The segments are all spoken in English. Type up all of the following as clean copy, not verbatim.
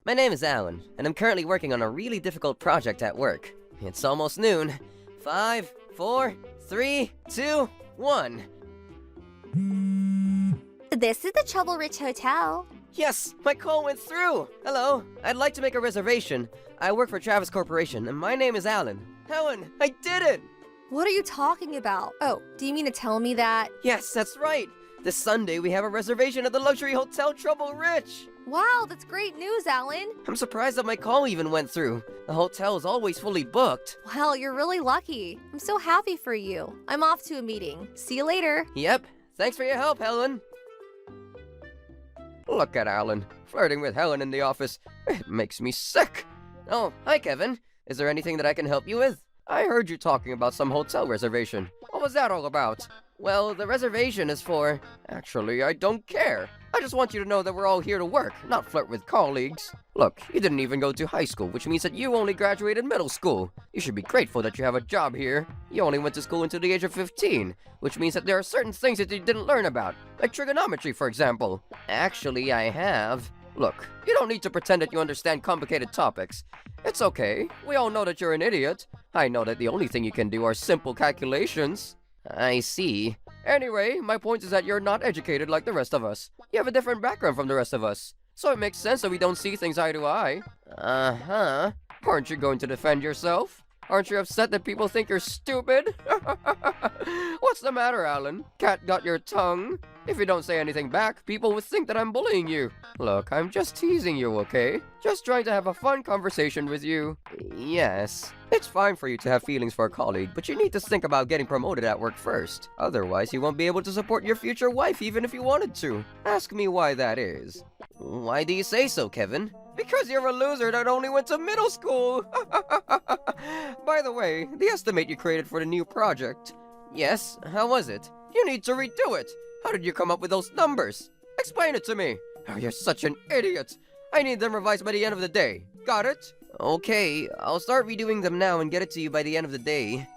My name is Alan, and I'm currently working on a really difficult project at work. It's almost noon. 5, 4, 3, 2, 1. This is the Trouble Rich Hotel. Yes, my call went through! Hello, I'd like to make a reservation. I work for Travis Corporation, and my name is Alan. Helen, I did it! What are you talking about? Oh, do you mean to tell me that? Yes, that's right! This Sunday, we have a reservation at the luxury hotel Trouble Rich! Wow, that's great news, Alan. I'm surprised that my call even went through. The hotel is always fully booked. Well, you're really lucky. I'm so happy for you. I'm off to a meeting. See you later. Yep, thanks for your help, Helen. Look at Alan, flirting with Helen in the office. It makes me sick. Oh, hi, Kevin. Is there anything that I can help you with? I heard you talking about some hotel reservation. What was that all about? Well, the reservation is for... Actually, I don't care. I just want you to know that we're all here to work, not flirt with colleagues. Look, you didn't even go to high school, which means that you only graduated middle school. You should be grateful that you have a job here. You only went to school until the age of 15, which means that there are certain things that you didn't learn about, like trigonometry, for example. Actually, I have. Look, you don't need to pretend that you understand complicated topics. It's okay. We all know that you're an idiot. I know that the only thing you can do are simple calculations. I see. Anyway, my point is that you're not educated like the rest of us. You have a different background from the rest of us. So it makes sense that we don't see things eye to eye. Uh-huh. Aren't you going to defend yourself? Aren't you upset that people think you're stupid? What's the matter, Alan? Cat got your tongue? If you don't say anything back, people would think that I'm bullying you. Look, I'm just teasing you, okay? Just trying to have a fun conversation with you. Yes. It's fine for you to have feelings for a colleague, but you need to think about getting promoted at work first. Otherwise, you won't be able to support your future wife even if you wanted to. Ask me why that is. Why do you say so, Kevin? Because you're a loser that only went to middle school! By the way, the estimate you created for the new project. Yes, how was it? You need to redo it! How did you come up with those numbers? Explain it to me! Oh, you're such an idiot! I need them revised by the end of the day. Got it? Okay, I'll start redoing them now and get it to you by the end of the day.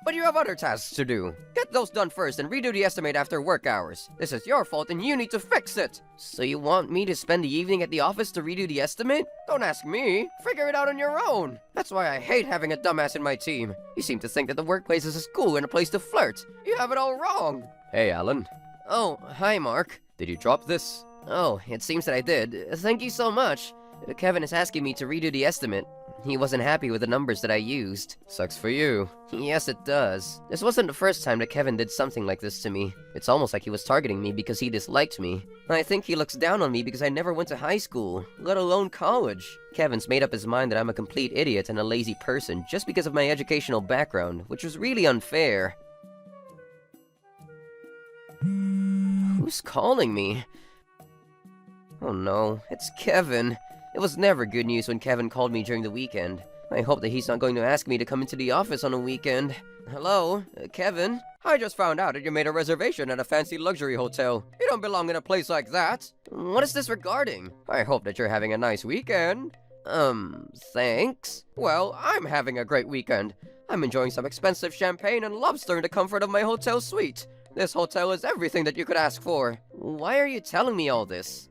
But you have other tasks to do. Get those done first and redo the estimate after work hours. This is your fault and you need to fix it. So you want me to spend the evening at the office to redo the estimate? Don't ask me. Figure it out on your own. That's why I hate having a dumbass in my team. You seem to think that the workplace is a school and a place to flirt. You have it all wrong. Hey, Alan. Oh, hi, Mark. Did you drop this? Oh, it seems that I did. Thank you so much. Kevin is asking me to redo the estimate. He wasn't happy with the numbers that I used. Sucks for you. Yes, it does. This wasn't the first time that Kevin did something like this to me. It's almost like he was targeting me because he disliked me. I think he looks down on me because I never went to high school, let alone college. Kevin's made up his mind that I'm a complete idiot and a lazy person just because of my educational background, which was really unfair. Who's calling me? Oh no, it's Kevin. It was never good news when Kevin called me during the weekend. I hope that he's not going to ask me to come into the office on a weekend. Hello, Kevin? I just found out that you made a reservation at a fancy luxury hotel. You don't belong in a place like that. What is this regarding? I hope that you're having a nice weekend. Thanks. Well, I'm having a great weekend. I'm enjoying some expensive champagne and lobster in the comfort of my hotel suite. This hotel is everything that you could ask for. Why are you telling me all this?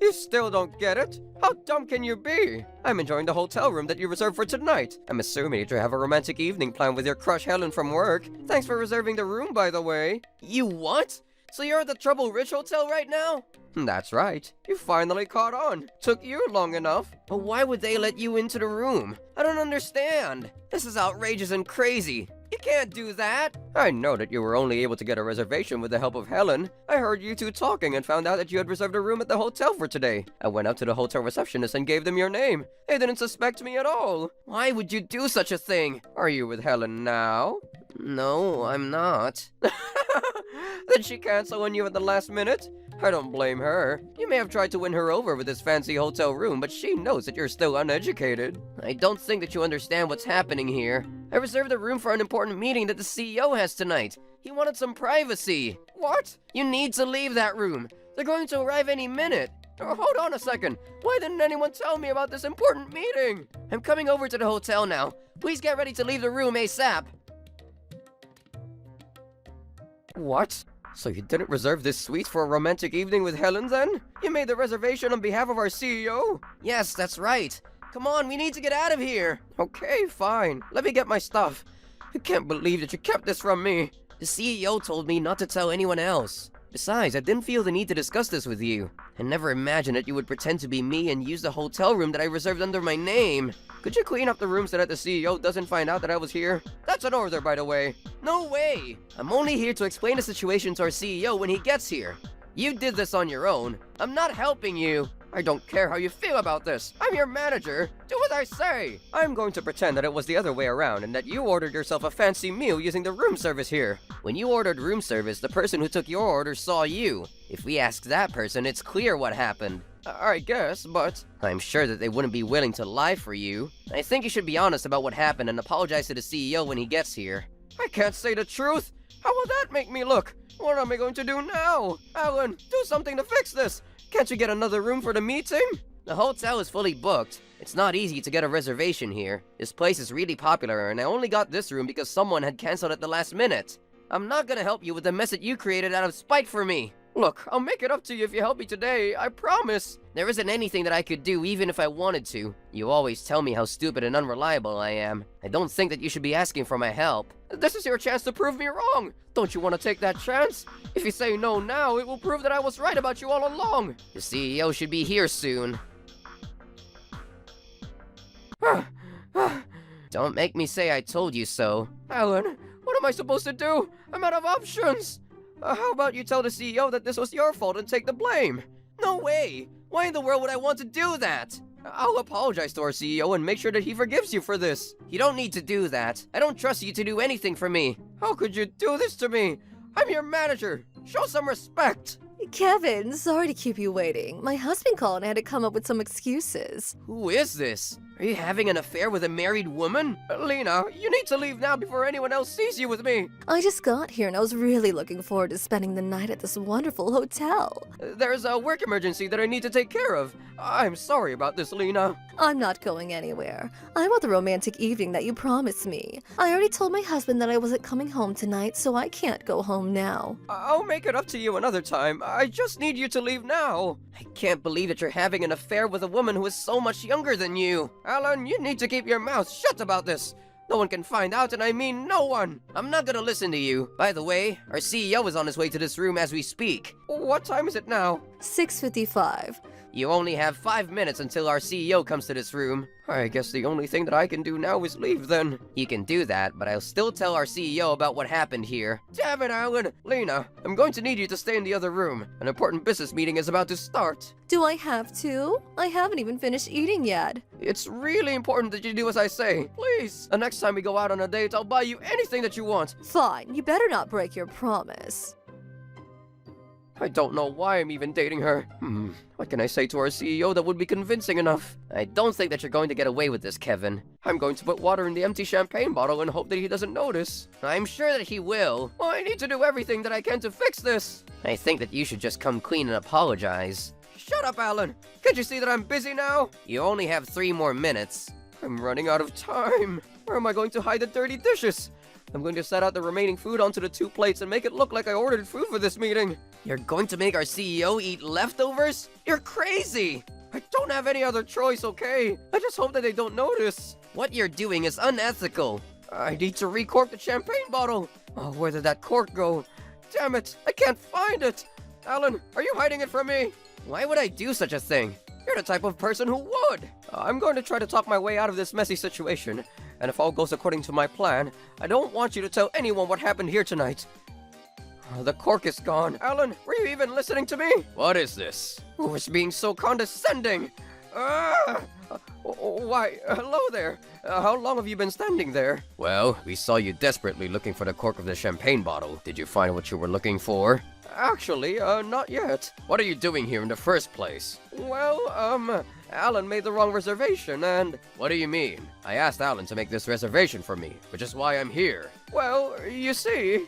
You still don't get it? How dumb can you be? I'm enjoying the hotel room that you reserved for tonight. I'm assuming that you have a romantic evening planned with your crush Helen from work. Thanks for reserving the room, by the way. You what? So you're at the Trouble Rich Hotel right now? That's right. You finally caught on. Took you long enough. But why would they let you into the room? I don't understand. This is outrageous and crazy. You can't do that! I know that you were only able to get a reservation with the help of Helen. I heard you two talking and found out that you had reserved a room at the hotel for today. I went up to the hotel receptionist and gave them your name. They didn't suspect me at all. Why would you do such a thing? Are you with Helen now? No, I'm not. Did she cancel on you at the last minute? I don't blame her. You may have tried to win her over with this fancy hotel room, but she knows that you're still uneducated. I don't think that you understand what's happening here. I reserved a room for an important meeting that the CEO has tonight. He wanted some privacy. What? You need to leave that room. They're going to arrive any minute. Oh, hold on a second. Why didn't anyone tell me about this important meeting? I'm coming over to the hotel now. Please get ready to leave the room ASAP. What? So you didn't reserve this suite for a romantic evening with Helen then? You made the reservation on behalf of our CEO? Yes, that's right. Come on, we need to get out of here. Okay, fine. Let me get my stuff. I can't believe that you kept this from me. The CEO told me not to tell anyone else. Besides, I didn't feel the need to discuss this with you. I never imagined that you would pretend to be me and use the hotel room that I reserved under my name. Could you clean up the room so that the CEO doesn't find out that I was here? That's an order, by the way. No way! I'm only here to explain the situation to our CEO when he gets here. You did this on your own. I'm not helping you. I don't care how you feel about this. I'm your manager. Do what I say. I'm going to pretend that it was the other way around and that you ordered yourself a fancy meal using the room service here. When you ordered room service, the person who took your order saw you. If we ask that person, it's clear what happened. I guess, but I'm sure that they wouldn't be willing to lie for you. I think you should be honest about what happened and apologize to the CEO when he gets here. I can't say the truth. How will that make me look? What am I going to do now? Alan, do something to fix this. Can't you get another room for the meeting? The hotel is fully booked. It's not easy to get a reservation here. This place is really popular, and I only got this room because someone had canceled at the last minute. I'm not gonna help you with the mess that you created out of spite for me. Look, I'll make it up to you if you help me today, I promise. There isn't anything that I could do even if I wanted to. You always tell me how stupid and unreliable I am. I don't think that you should be asking for my help. This is your chance to prove me wrong. Don't you want to take that chance? If you say no now, it will prove that I was right about you all along. The CEO should be here soon. Don't make me say I told you so. Alan, what am I supposed to do? I'm out of options. How about you tell the CEO that this was your fault and take the blame? No way! Why in the world would I want to do that? I'll apologize to our CEO and make sure that he forgives you for this. You don't need to do that. I don't trust you to do anything for me. How could you do this to me? I'm your manager. Show some respect. Kevin, sorry to keep you waiting. My husband called and I had to come up with some excuses. Who is this? Are you having an affair with a married woman? Lena, you need to leave now before anyone else sees you with me. I just got here and I was really looking forward to spending the night at this wonderful hotel. There's a work emergency that I need to take care of. I'm sorry about this, Lena. I'm not going anywhere. I want the romantic evening that you promised me. I already told my husband that I wasn't coming home tonight, so I can't go home now. I'll make it up to you another time. I just need you to leave now. I can't believe that you're having an affair with a woman who is so much younger than you. Alan, you need to keep your mouth shut about this. No one can find out, and I mean no one. I'm not gonna listen to you. By the way, our CEO is on his way to this room as we speak. What time is it now? 6:55. You only have 5 minutes until our CEO comes to this room. I guess the only thing that I can do now is leave then. You can do that, but I'll still tell our CEO about what happened here. Damn it, Alan! Lena, I'm going to need you to stay in the other room. An important business meeting is about to start. Do I have to? I haven't even finished eating yet. It's really important that you do as I say. Please. The next time we go out on a date, I'll buy you anything that you want. Fine, you better not break your promise. I don't know why I'm even dating her. What can I say to our CEO that would be convincing enough? I don't think that you're going to get away with this, Kevin. I'm going to put water in the empty champagne bottle and hope that he doesn't notice. I'm sure that he will. I need to do everything that I can to fix this. I think that you should just come clean and apologize. Shut up, Alan. Can't you see that I'm busy now? You only have 3 more minutes. I'm running out of time. Where am I going to hide the dirty dishes? I'm going to set out the remaining food onto the 2 plates and make it look like I ordered food for this meeting. You're going to make our CEO eat leftovers? You're crazy! I don't have any other choice, okay? I just hope that they don't notice. What you're doing is unethical. I need to recork the champagne bottle. Oh, where did that cork go? Damn it, I can't find it. Alan, are you hiding it from me? Why would I do such a thing? You're the type of person who would. I'm going to try to talk my way out of this messy situation. And if all goes according to my plan, I don't want you to tell anyone what happened here tonight. The cork is gone. Alan, were you even listening to me? What is this? Who is being so condescending? Why, hello there. How long have you been standing there? Well, we saw you desperately looking for the cork of the champagne bottle. Did you find what you were looking for? Actually, not yet. What are you doing here in the first place? Well, Alan made the wrong reservation and... What do you mean? I asked Alan to make this reservation for me, which is why I'm here. Well, you see...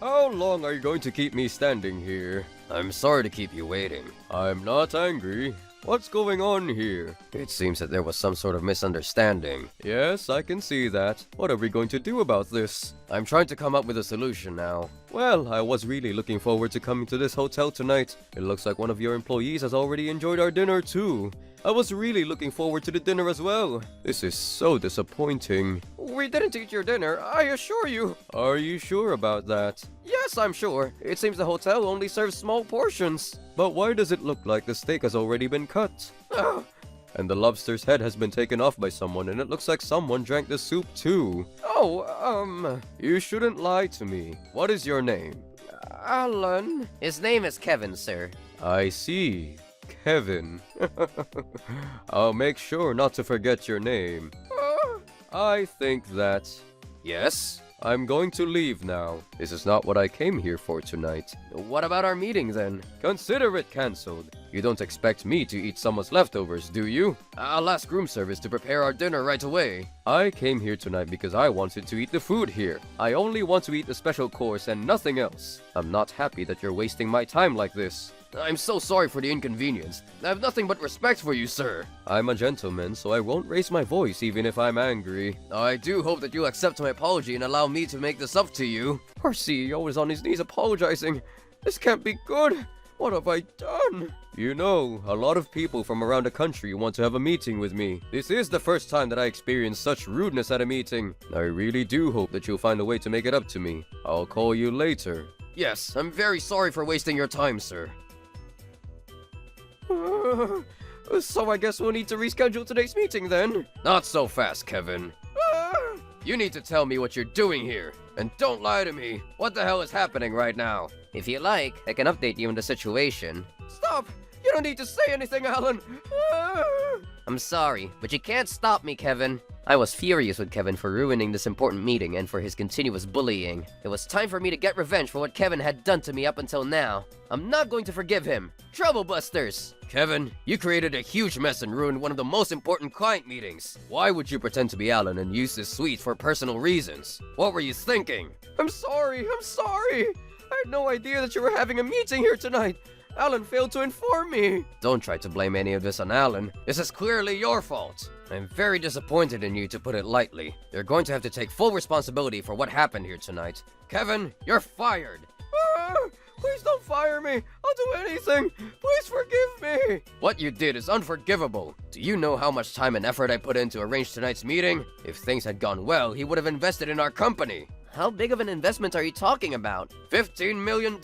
How long are you going to keep me standing here? I'm sorry to keep you waiting. I'm not angry. What's going on here? It seems that there was some sort of misunderstanding. Yes, I can see that. What are we going to do about this? I'm trying to come up with a solution now. Well, I was really looking forward to coming to this hotel tonight. It looks like one of your employees has already enjoyed our dinner too. I was really looking forward to the dinner as well. This is so disappointing. We didn't eat your dinner, I assure you. Are you sure about that? Yes, I'm sure. It seems the hotel only serves small portions. But why does it look like the steak has already been cut? And the lobster's head has been taken off by someone, and it looks like someone drank the soup too. You shouldn't lie to me. What is your name? Alan. His name is Kevin, sir. I see. Kevin. I'll make sure not to forget your name. I think that... Yes? I'm going to leave now. This is not what I came here for tonight. What about our meeting then? Consider it cancelled. You don't expect me to eat someone's leftovers, do you? I'll ask room service to prepare our dinner right away. I came here tonight because I wanted to eat the food here. I only want to eat the special course and nothing else. I'm not happy that you're wasting my time like this. I'm so sorry for the inconvenience. I have nothing but respect for you, sir. I'm a gentleman, so I won't raise my voice even if I'm angry. I do hope that you'll accept my apology and allow me to make this up to you. Our CEO is on his knees apologizing. This can't be good. What have I done? You know, a lot of people from around the country want to have a meeting with me. This is the first time that I experienced such rudeness at a meeting. I really do hope that you'll find a way to make it up to me. I'll call you later. Yes, I'm very sorry for wasting your time, sir. So I guess we'll need to reschedule today's meeting then. Not so fast, Kevin. You need to tell me what you're doing here. And don't lie to me. What the hell is happening right now? If you like, I can update you on the situation. Stop! You don't need to say anything, Helen! I'm sorry, but you can't stop me, Kevin. I was furious with Kevin for ruining this important meeting and for his continuous bullying. It was time for me to get revenge for what Kevin had done to me up until now. I'm not going to forgive him. Troublebusters! Kevin, you created a huge mess and ruined one of the most important client meetings. Why would you pretend to be Alan and use this suite for personal reasons? What were you thinking? I'm sorry. I had no idea that you were having a meeting here tonight. Alan failed to inform me. Don't try to blame any of this on Alan. This is clearly your fault. I'm very disappointed in you, to put it lightly. You're going to have to take full responsibility for what happened here tonight. Kevin, you're fired. Please don't fire me. I'll do anything. Please forgive me. What you did is unforgivable. Do you know how much time and effort I put in to arrange tonight's meeting? If things had gone well, he would have invested in our company. How big of an investment are you talking about? $15 million.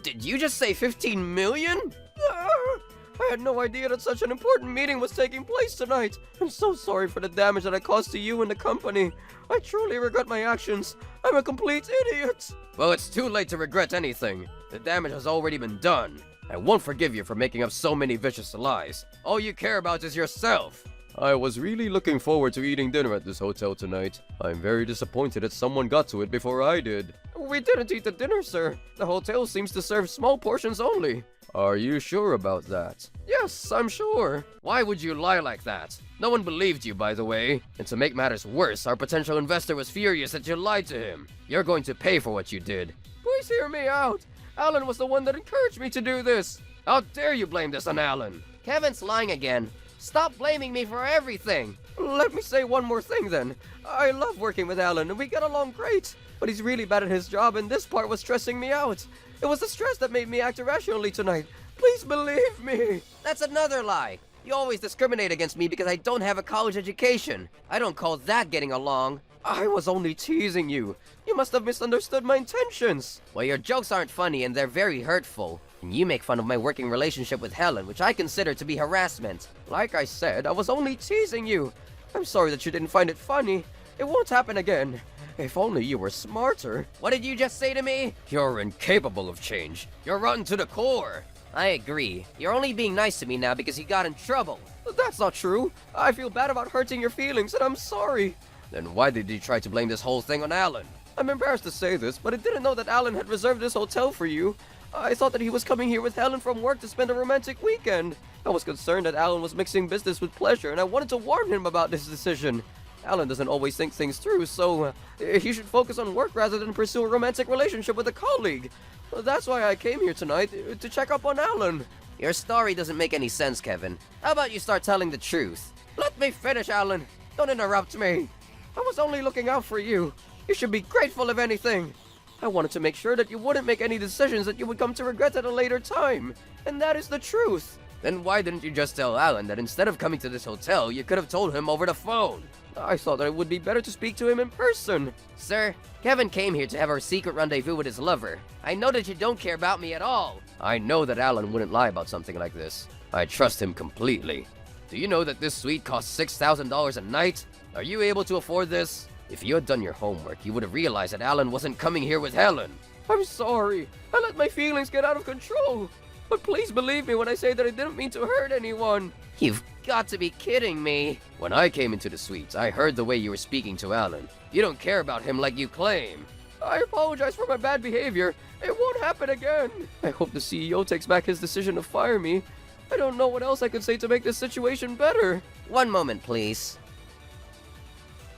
Did you just say 15 million? I had no idea that such an important meeting was taking place tonight. I'm so sorry for the damage that I caused to you and the company. I truly regret my actions. I'm a complete idiot. Well, it's too late to regret anything. The damage has already been done. I won't forgive you for making up so many vicious lies. All you care about is yourself. I was really looking forward to eating dinner at this hotel tonight. I'm very disappointed that someone got to it before I did. We didn't eat the dinner, sir. The hotel seems to serve small portions only. Are you sure about that? Yes, I'm sure. Why would you lie like that? No one believed you, by the way. And to make matters worse, our potential investor was furious that you lied to him. You're going to pay for what you did. Please hear me out. Alan was the one that encouraged me to do this. How dare you blame this on Alan? Kevin's lying again. Stop blaming me for everything. Let me say one more thing then. I love working with Alan and we get along great. But he's really bad at his job and this part was stressing me out. It was the stress that made me act irrationally tonight. Please believe me. That's another lie. You always discriminate against me because I don't have a college education. I don't call that getting along. I was only teasing you. You must have misunderstood my intentions. Well, your jokes aren't funny and they're very hurtful. And you make fun of my working relationship with Helen, which I consider to be harassment. Like I said, I was only teasing you. I'm sorry that you didn't find it funny. It won't happen again. If only you were smarter. What did you just say to me? You're incapable of change. You're rotten to the core. I agree. You're only being nice to me now because you got in trouble. That's not true. I feel bad about hurting your feelings and I'm sorry. Then why did you try to blame this whole thing on Alan? I'm embarrassed to say this, but I didn't know that Alan had reserved this hotel for you. I thought that he was coming here with Helen from work to spend a romantic weekend. I was concerned that Alan was mixing business with pleasure, and I wanted to warn him about this decision. Alan doesn't always think things through, so he should focus on work rather than pursue a romantic relationship with a colleague. That's why I came here tonight, to check up on Alan. Your story doesn't make any sense, Kevin. How about you start telling the truth? Let me finish, Alan. Don't interrupt me. I was only looking out for you. You should be grateful if anything. I wanted to make sure that you wouldn't make any decisions that you would come to regret at a later time. And that is the truth. Then why didn't you just tell Alan that instead of coming to this hotel, you could have told him over the phone? I thought that it would be better to speak to him in person. Sir, Kevin came here to have our secret rendezvous with his lover. I know that you don't care about me at all. I know that Alan wouldn't lie about something like this. I trust him completely. Do you know that this suite costs $6,000 a night? Are you able to afford this? If you had done your homework, you would have realized that Alan wasn't coming here with Helen. I'm sorry. I let my feelings get out of control. But please believe me when I say that I didn't mean to hurt anyone. You've got to be kidding me. When I came into the suite, I heard the way you were speaking to Alan. You don't care about him like you claim. I apologize for my bad behavior. It won't happen again. I hope the CEO takes back his decision to fire me. I don't know what else I could say to make this situation better. One moment, please.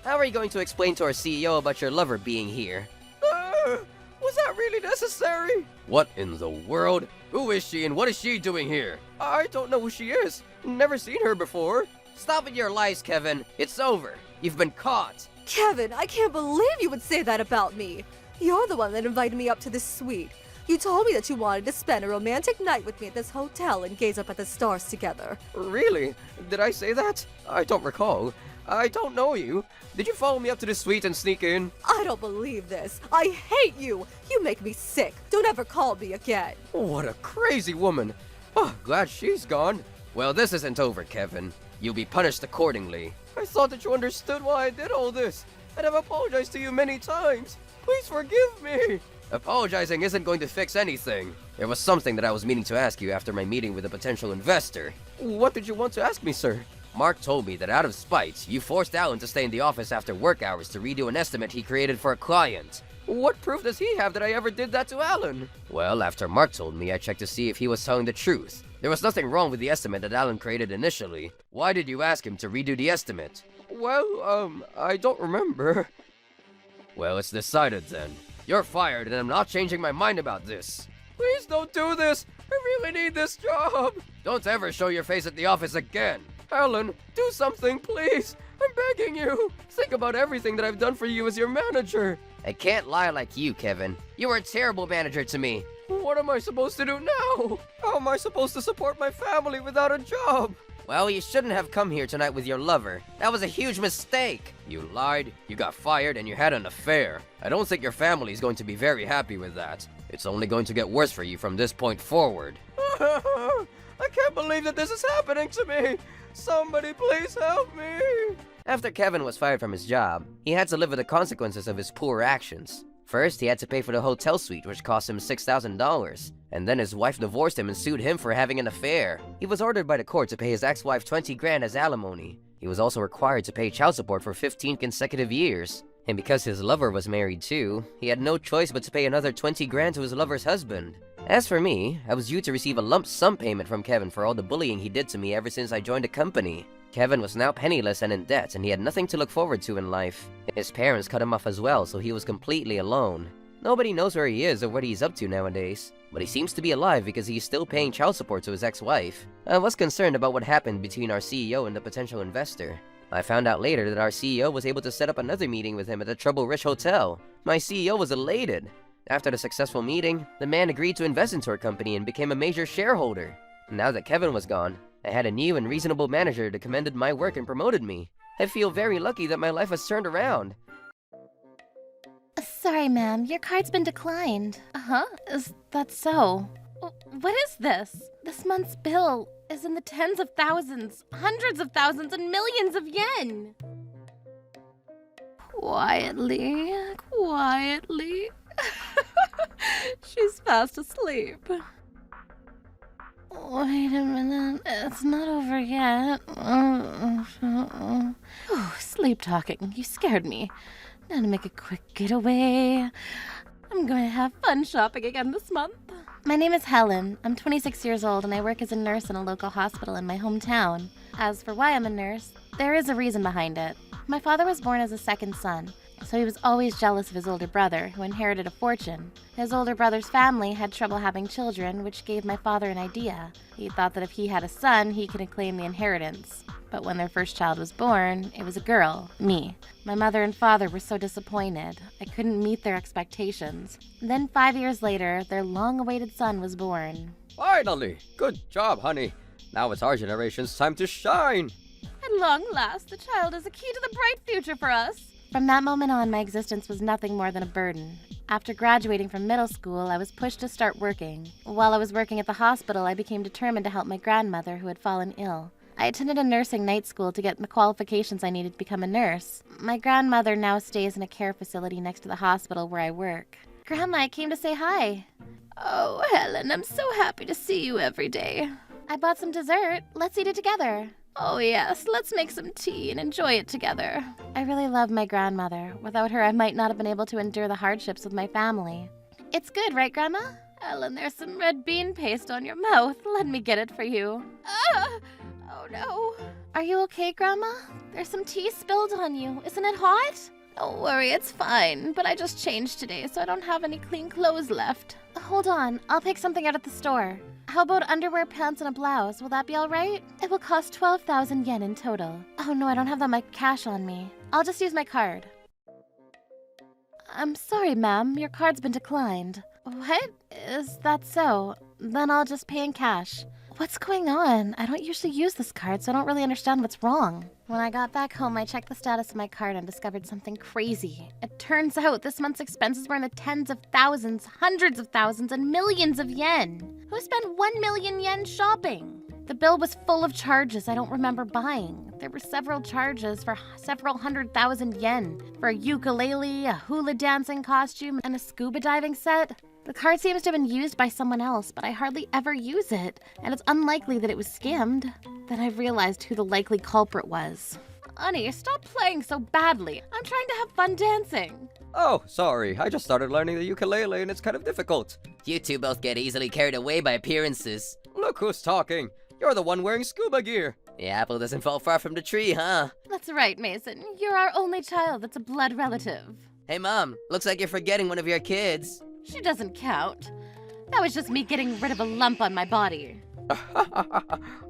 How are you going to explain to our CEO about your lover being here? Was that really necessary? What in the world? Who is she and what is she doing here? I don't know who she is. Never seen her before. Stop with your lies, Kevin. It's over. You've been caught. Kevin, I can't believe you would say that about me. You're the one that invited me up to this suite. You told me that you wanted to spend a romantic night with me at this hotel and gaze up at the stars together. Really? Did I say that? I don't recall. I don't know you. Did you follow me up to the suite and sneak in? I don't believe this. I hate you. You make me sick. Don't ever call me again. What a crazy woman. Oh, glad she's gone. Well, this isn't over, Kevin. You'll be punished accordingly. I thought that you understood why I did all this, and I've apologized to you many times. Please forgive me. Apologizing isn't going to fix anything. There was something that I was meaning to ask you after my meeting with a potential investor. What did you want to ask me, sir? Mark told me that out of spite, you forced Alan to stay in the office after work hours to redo an estimate he created for a client. What proof does he have that I ever did that to Alan? Well, after Mark told me, I checked to see if he was telling the truth. There was nothing wrong with the estimate that Alan created initially. Why did you ask him to redo the estimate? Well, I don't remember. Well, it's decided then. You're fired and I'm not changing my mind about this. Please don't do this. I really need this job. Don't ever show your face at the office again. Helen, do something, please. I'm begging you. Think about everything that I've done for you as your manager. I can't lie like you, Kevin. You were a terrible manager to me. What am I supposed to do now? How am I supposed to support my family without a job? Well, you shouldn't have come here tonight with your lover. That was a huge mistake. You lied, you got fired, and you had an affair. I don't think your family is going to be very happy with that. It's only going to get worse for you from this point forward. I can't believe that this is happening to me. Somebody please help me. After Kevin was fired from his job, he had to live with the consequences of his poor actions. First, he had to pay for the hotel suite, which cost him $6,000. And then his wife divorced him and sued him for having an affair. He was ordered by the court to pay his ex-wife $20,000 as alimony. He was also required to pay child support for 15 consecutive years. And because his lover was married too, he had no choice but to pay another $20,000 to his lover's husband. As for me, I was due to receive a lump sum payment from Kevin for all the bullying he did to me ever since I joined the company. Kevin was now penniless and in debt, and he had nothing to look forward to in life. His parents cut him off as well, so he was completely alone. Nobody knows where he is or what he's up to nowadays, but he seems to be alive because he's still paying child support to his ex-wife. I was concerned about what happened between our CEO and the potential investor. I found out later that our CEO was able to set up another meeting with him at the Trouble Rich Hotel. My CEO was elated. After the successful meeting, the man agreed to invest into our company and became a major shareholder. Now that Kevin was gone, I had a new and reasonable manager that commended my work and promoted me. I feel very lucky that my life has turned around. Sorry, ma'am. Your card's been declined. Uh-huh. Is that so? What is this? This month's bill is in the tens of thousands, hundreds of thousands, and millions of yen. Quietly, quietly. She's fast asleep. Wait a minute, it's not over yet. Sleep talking, you scared me. Now to make a quick getaway. I'm going to have fun shopping again this month. My name is Helen. I'm 26 years old and I work as a nurse in a local hospital in my hometown. As for why I'm a nurse, there is a reason behind it. My father was born as a second son, so he was always jealous of his older brother, who inherited a fortune. His older brother's family had trouble having children, which gave my father an idea. He thought that if he had a son, he could claim the inheritance. But when their first child was born, it was a girl, me. My mother and father were so disappointed. I couldn't meet their expectations. Then 5 years later, their long-awaited son was born. Finally! Good job, honey. Now it's our generation's time to shine. At long last, the child is a key to the bright future for us. From that moment on, my existence was nothing more than a burden. After graduating from middle school, I was pushed to start working. While I was working at the hospital, I became determined to help my grandmother, who had fallen ill. I attended a nursing night school to get the qualifications I needed to become a nurse. My grandmother now stays in a care facility next to the hospital where I work. Grandma, I came to say hi. Oh, Helen, I'm so happy to see you every day. I bought some dessert. Let's eat it together. Oh yes, let's make some tea and enjoy it together. I really love my grandmother. Without her, I might not have been able to endure the hardships with my family. It's good, right, Grandma? Ellen, there's some red bean paste on your mouth. Let me get it for you. Ah! Oh no. Are you okay, Grandma? There's some tea spilled on you. Isn't it hot? Don't worry, it's fine. But I just changed today, so I don't have any clean clothes left. Hold on, I'll pick something out at the store. How about underwear, pants, and a blouse? Will that be all right? It will cost 12,000 yen in total. Oh no, I don't have that much cash on me. I'll just use my card. I'm sorry, ma'am. Your card's been declined. What? Is that so? Then I'll just pay in cash. What's going on? I don't usually use this card, so I don't really understand what's wrong. When I got back home, I checked the status of my card and discovered something crazy. It turns out this month's expenses were in the tens of thousands, hundreds of thousands, and millions of yen. Who spent 1 million yen shopping? The bill was full of charges I don't remember buying. There were several charges for several 100,000 yen for a ukulele, a hula dancing costume, and a scuba diving set. The card seems to have been used by someone else, but I hardly ever use it, and it's unlikely that it was skimmed. Then I realized who the likely culprit was. Honey, stop playing so badly. I'm trying to have fun dancing. Oh, sorry. I just started learning the ukulele and it's kind of difficult. You two both get easily carried away by appearances. Look who's talking. You're the one wearing scuba gear. The apple doesn't fall far from the tree, huh? That's right, Mason. You're our only child that's a blood relative. Hey, Mom, looks like you're forgetting one of your kids. She doesn't count. That was just me getting rid of a lump on my body.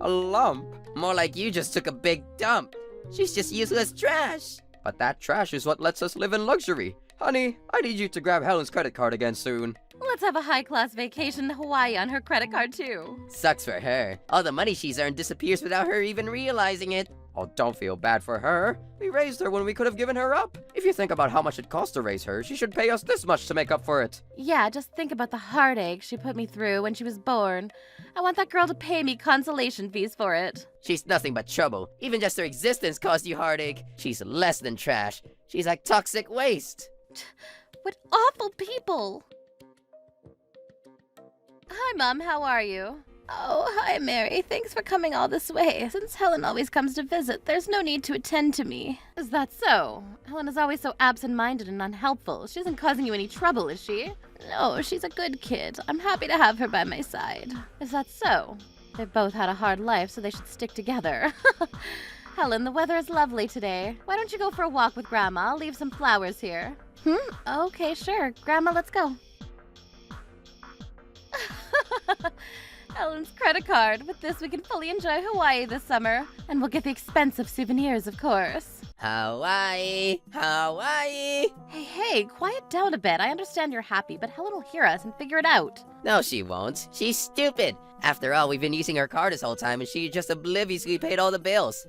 A lump? More like you just took a big dump. She's just useless trash. But that trash is what lets us live in luxury. Honey, I need you to grab Helen's credit card again soon. Let's have a high-class vacation to Hawaii on her credit card, too. Sucks for her. All the money she's earned disappears without her even realizing it. Oh, don't feel bad for her. We raised her when we could have given her up. If you think about how much it cost to raise her, she should pay us this much to make up for it. Yeah, just think about the heartache she put me through when she was born. I want that girl to pay me consolation fees for it. She's nothing but trouble. Even just her existence caused you heartache. She's less than trash. She's like toxic waste. What awful people! Hi, Mom. How are you? Oh, hi, Mary. Thanks for coming all this way. Since Helen always comes to visit, there's no need to attend to me. Is that so? Helen is always so absent-minded and unhelpful. She isn't causing you any trouble, is she? No, she's a good kid. I'm happy to have her by my side. Is that so? They've both had a hard life, so they should stick together. Helen, the weather is lovely today. Why don't you go for a walk with Grandma? I'll leave some flowers here. Okay, sure. Grandma, let's go. Helen's credit card. With this, we can fully enjoy Hawaii this summer. And we'll get the expensive souvenirs, of course. Hawaii, Hawaii. Hey, quiet down a bit. I understand you're happy, but Helen will hear us and figure it out. No, she won't. She's stupid. After all, we've been using her card this whole time, and she just obliviously paid all the bills.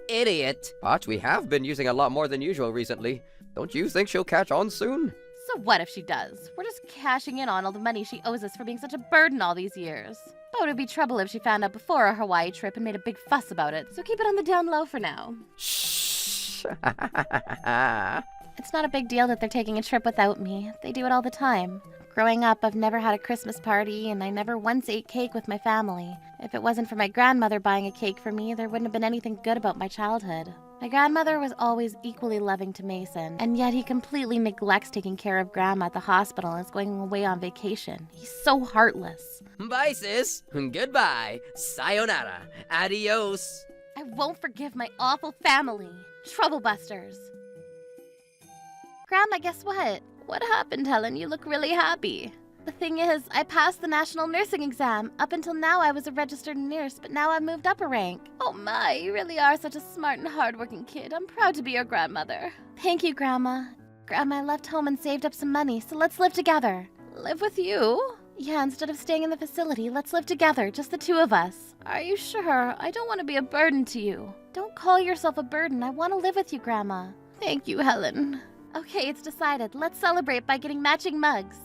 Idiot. But we have been using a lot more than usual recently. Don't you think she'll catch on soon? So what if she does? We're just cashing in on all the money she owes us for being such a burden all these years. But it would be trouble if she found out before our Hawaii trip and made a big fuss about it, so keep it on the down low for now. Shh. It's not a big deal that they're taking a trip without me. They do it all the time. Growing up, I've never had a Christmas party, and I never once ate cake with my family. If it wasn't for my grandmother buying a cake for me, there wouldn't have been anything good about my childhood. My grandmother was always equally loving to Mason, and yet he completely neglects taking care of Grandma at the hospital and is going away on vacation. He's so heartless. Bye, sis. Goodbye. Sayonara. Adios. I won't forgive my awful family. Troublebusters. Grandma, guess what? What happened, Helen? You look really happy. The thing is, I passed the national nursing exam. Up until now, I was a registered nurse, but now I've moved up a rank. Oh my, you really are such a smart and hardworking kid. I'm proud to be your grandmother. Thank you, Grandma. Grandma, I left home and saved up some money, so let's live together. Live with you? Yeah, instead of staying in the facility, let's live together, just the two of us. Are you sure? I don't want to be a burden to you. Don't call yourself a burden. I want to live with you, Grandma. Thank you, Helen. Okay, it's decided. Let's celebrate by getting matching mugs.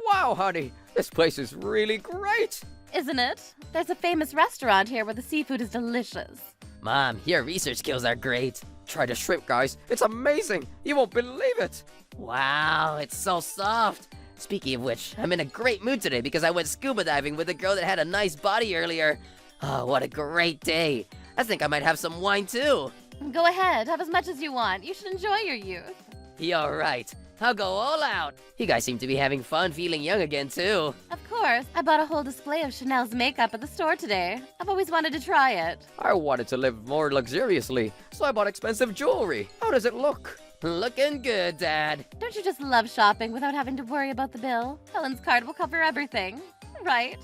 Wow, honey, this place is really great. Isn't it? There's a famous restaurant here where the seafood is delicious. Mom, your research skills are great. Try the shrimp, guys. It's amazing. You won't believe it. Wow, it's so soft. Speaking of which, I'm in a great mood today because I went scuba diving with a girl that had a nice body earlier. Oh, what a great day. I think I might have some wine too. Go ahead, have as much as you want. You should enjoy your youth. You're right. I'll go all out. You guys seem to be having fun feeling young again too. Of course, I bought a whole display of Chanel's makeup at the store today. I've always wanted to try it. I wanted to live more luxuriously, so I bought expensive jewelry. How does it look? Looking good, Dad. Don't you just love shopping without having to worry about the bill? Helen's card will cover everything, right?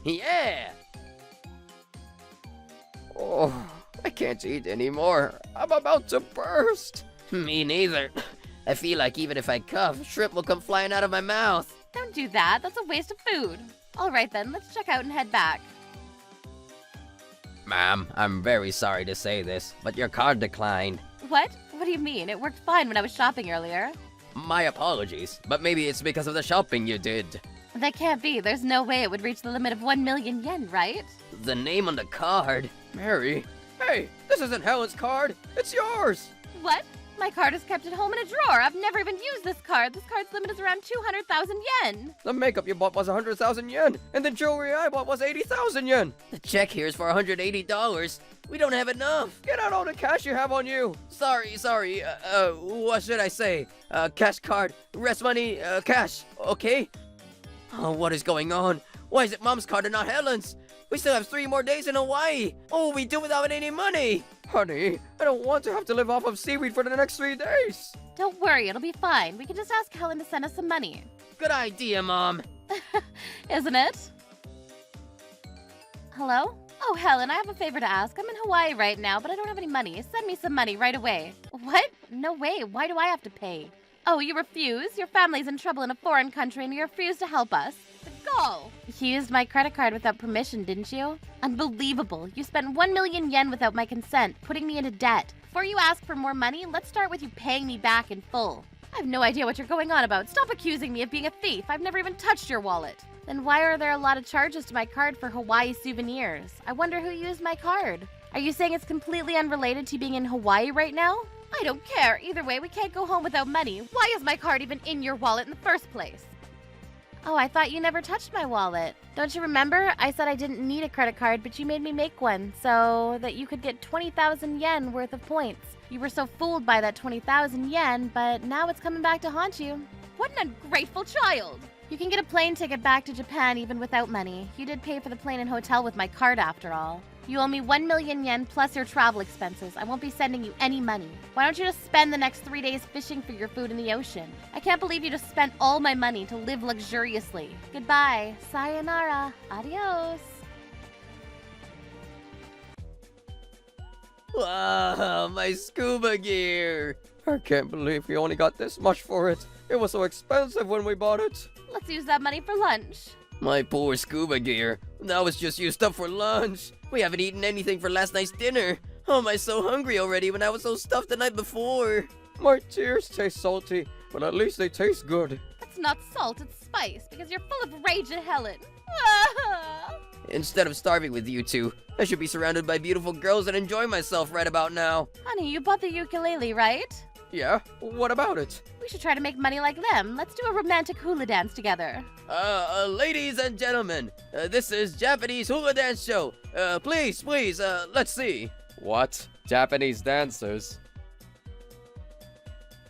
Yeah. Oh, I can't eat anymore. I'm about to burst. Me neither. I feel like even if I cough, shrimp will come flying out of my mouth. Don't do that. That's a waste of food. All right then, let's check out and head back. Ma'am, I'm very sorry to say this, but your card declined. What? What do you mean? It worked fine when I was shopping earlier. My apologies, but maybe it's because of the shopping you did. That can't be. There's no way it would reach the limit of 1 million yen, right? The name on the card. Mary? Hey, this isn't Helen's card. It's yours. What? My card is kept at home in a drawer. I've never even used this card. This card's limit is around 200,000 yen. The makeup you bought was 100,000 yen, and the jewelry I bought was 80,000 yen. The check here is for $180. We don't have enough. Get out all the cash you have on you. Sorry. What should I say? Cash card, rest money, cash, okay? Oh, what is going on? Why is it Mom's card and not Helen's? We still have 3 more days in Hawaii. What will we do without any money? Honey, I don't want to have to live off of seaweed for the next 3 days. Don't worry, it'll be fine. We can just ask Helen to send us some money. Good idea, Mom. Isn't it? Hello? Oh, Helen, I have a favor to ask. I'm in Hawaii right now, but I don't have any money. Send me some money right away. What? No way. Why do I have to pay? Oh, you refuse? Your family's in trouble in a foreign country and you refuse to help us? Go! You used my credit card without permission, didn't you? Unbelievable. You spent 1 million yen without my consent, putting me into debt. Before you ask for more money, let's start with you paying me back in full. I have no idea what you're going on about. Stop accusing me of being a thief. I've never even touched your wallet. Then why are there a lot of charges to my card for Hawaii souvenirs? I wonder who used my card. Are you saying it's completely unrelated to being in Hawaii right now? I don't care. Either way, we can't go home without money. Why is my card even in your wallet in the first place? Oh, I thought you never touched my wallet. Don't you remember? I said I didn't need a credit card, but you made me make one so that you could get 20,000 yen worth of points. You were so fooled by that 20,000 yen, but now it's coming back to haunt you. What an ungrateful child! You can get a plane ticket back to Japan even without money. You did pay for the plane and hotel with my card after all. You owe me 1 million yen plus your travel expenses. I won't be sending you any money. Why don't you just spend the next 3 days fishing for your food in the ocean? I can't believe you just spent all my money to live luxuriously. Goodbye. Sayonara. Adios. Wow, my scuba gear. I can't believe we only got this much for it. It was so expensive when we bought it. Let's use that money for lunch. My poor scuba gear. Now it's just used up for lunch. We haven't eaten anything for last night's dinner. How am I so hungry already when I was so stuffed the night before? My tears taste salty, but at least they taste good. That's not salt, it's spice, because you're full of rage at Helen. Instead of starving with you two, I should be surrounded by beautiful girls and enjoy myself right about now. Honey, you bought the ukulele, right? Yeah? What about it? We should try to make money like them. Let's do a romantic hula dance together. Ladies and gentlemen, this is Japanese hula dance show. Please, let's see. What? Japanese dancers?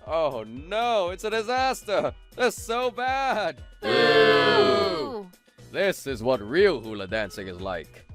Oh no, it's a disaster! That's so bad! Boo! This is what real hula dancing is like.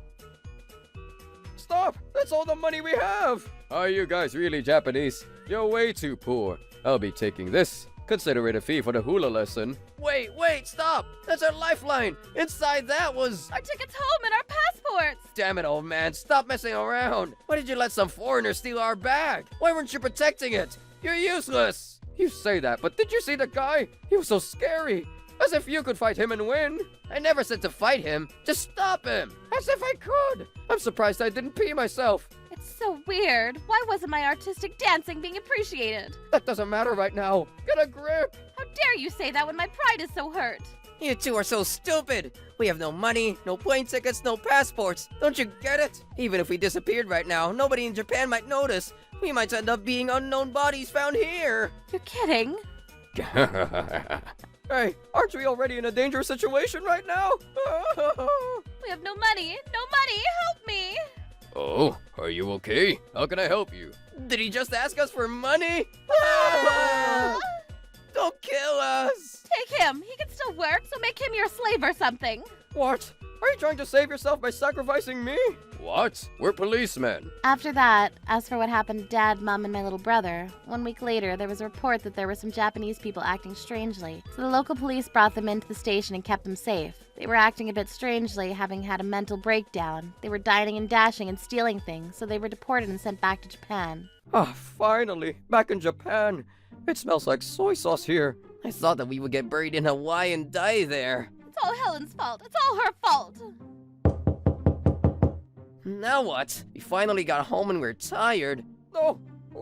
Stop! That's all the money we have! Are you guys really Japanese? You're way too poor. I'll be taking this. Consider it a fee for the hula lesson. Wait, stop! That's our lifeline! Inside that was... Our tickets home and our passports! Damn it, old man, stop messing around! Why did you let some foreigner steal our bag? Why weren't you protecting it? You're useless! You say that, but did you see the guy? He was so scary. As if you could fight him and win. I never said to fight him, just stop him! As if I could. I'm surprised I didn't pee myself. It's so weird. Why wasn't my artistic dancing being appreciated? That doesn't matter right now. Get a grip. How dare you say that when my pride is so hurt? You two are so stupid! We have no money, no plane tickets, no passports. Don't you get it? Even if we disappeared right now, nobody in Japan might notice. We might end up being unknown bodies found here. You're kidding? Hey, aren't we already in a dangerous situation right now? We have no money. No money. Help me. Oh, are you okay? How can I help you? Did he just ask us for money? Don't kill us! Take him. He can still work, so make him your slave or something. What? Are you trying to save yourself by sacrificing me? What? We're policemen. After that, as for what happened to Dad, Mom, and my little brother, 1 week later, there was a report that there were some Japanese people acting strangely. So the local police brought them into the station and kept them safe. They were acting a bit strangely, having had a mental breakdown. They were dining and dashing and stealing things, so they were deported and sent back to Japan. Ah, finally. Back in Japan. It smells like soy sauce here. I thought that we would get buried in Hawaii and die there. It's all Helen's fault. It's all her fault. Now what? We finally got home and we're tired. Oh,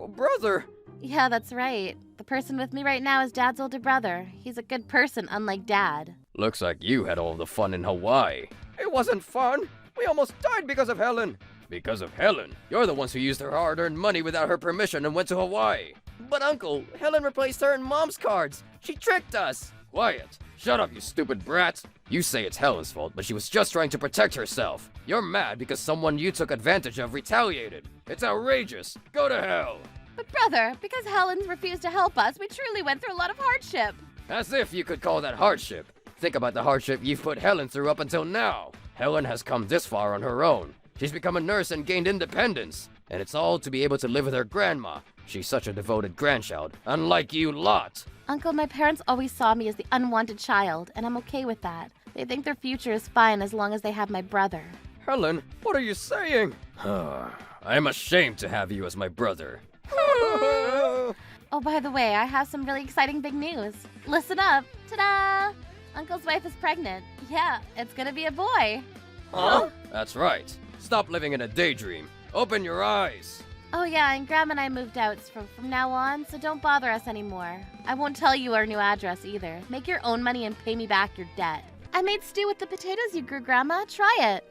brother. Yeah, that's right. The person with me right now is Dad's older brother. He's a good person, unlike Dad. Looks like you had all the fun in Hawaii. It wasn't fun. We almost died because of Helen. Because of Helen? You're the ones who used her hard-earned money without her permission and went to Hawaii. But Uncle, Helen replaced her in Mom's cards. She tricked us. Quiet. Shut up, you stupid brat. You say it's Helen's fault, but she was just trying to protect herself. You're mad because someone you took advantage of retaliated. It's outrageous. Go to hell. But brother, because Helen refused to help us, we truly went through a lot of hardship. As if you could call that hardship. Think about the hardship you've put Helen through up until now. Helen has come this far on her own. She's become a nurse and gained independence. And it's all to be able to live with her grandma. She's such a devoted grandchild, unlike you lot. Uncle, my parents always saw me as the unwanted child, and I'm okay with that. They think their future is fine as long as they have my brother. Helen, what are you saying? I'm ashamed to have you as my brother. Oh, by the way, I have some really exciting big news. Listen up. Ta-da! Uncle's wife is pregnant. Yeah, it's gonna be a boy. Huh? That's right. Stop living in a daydream. Open your eyes. Oh yeah, and Grandma and I moved out from now on, so don't bother us anymore. I won't tell you our new address either. Make your own money and pay me back your debt. I made stew with the potatoes you grew, Grandma. Try it.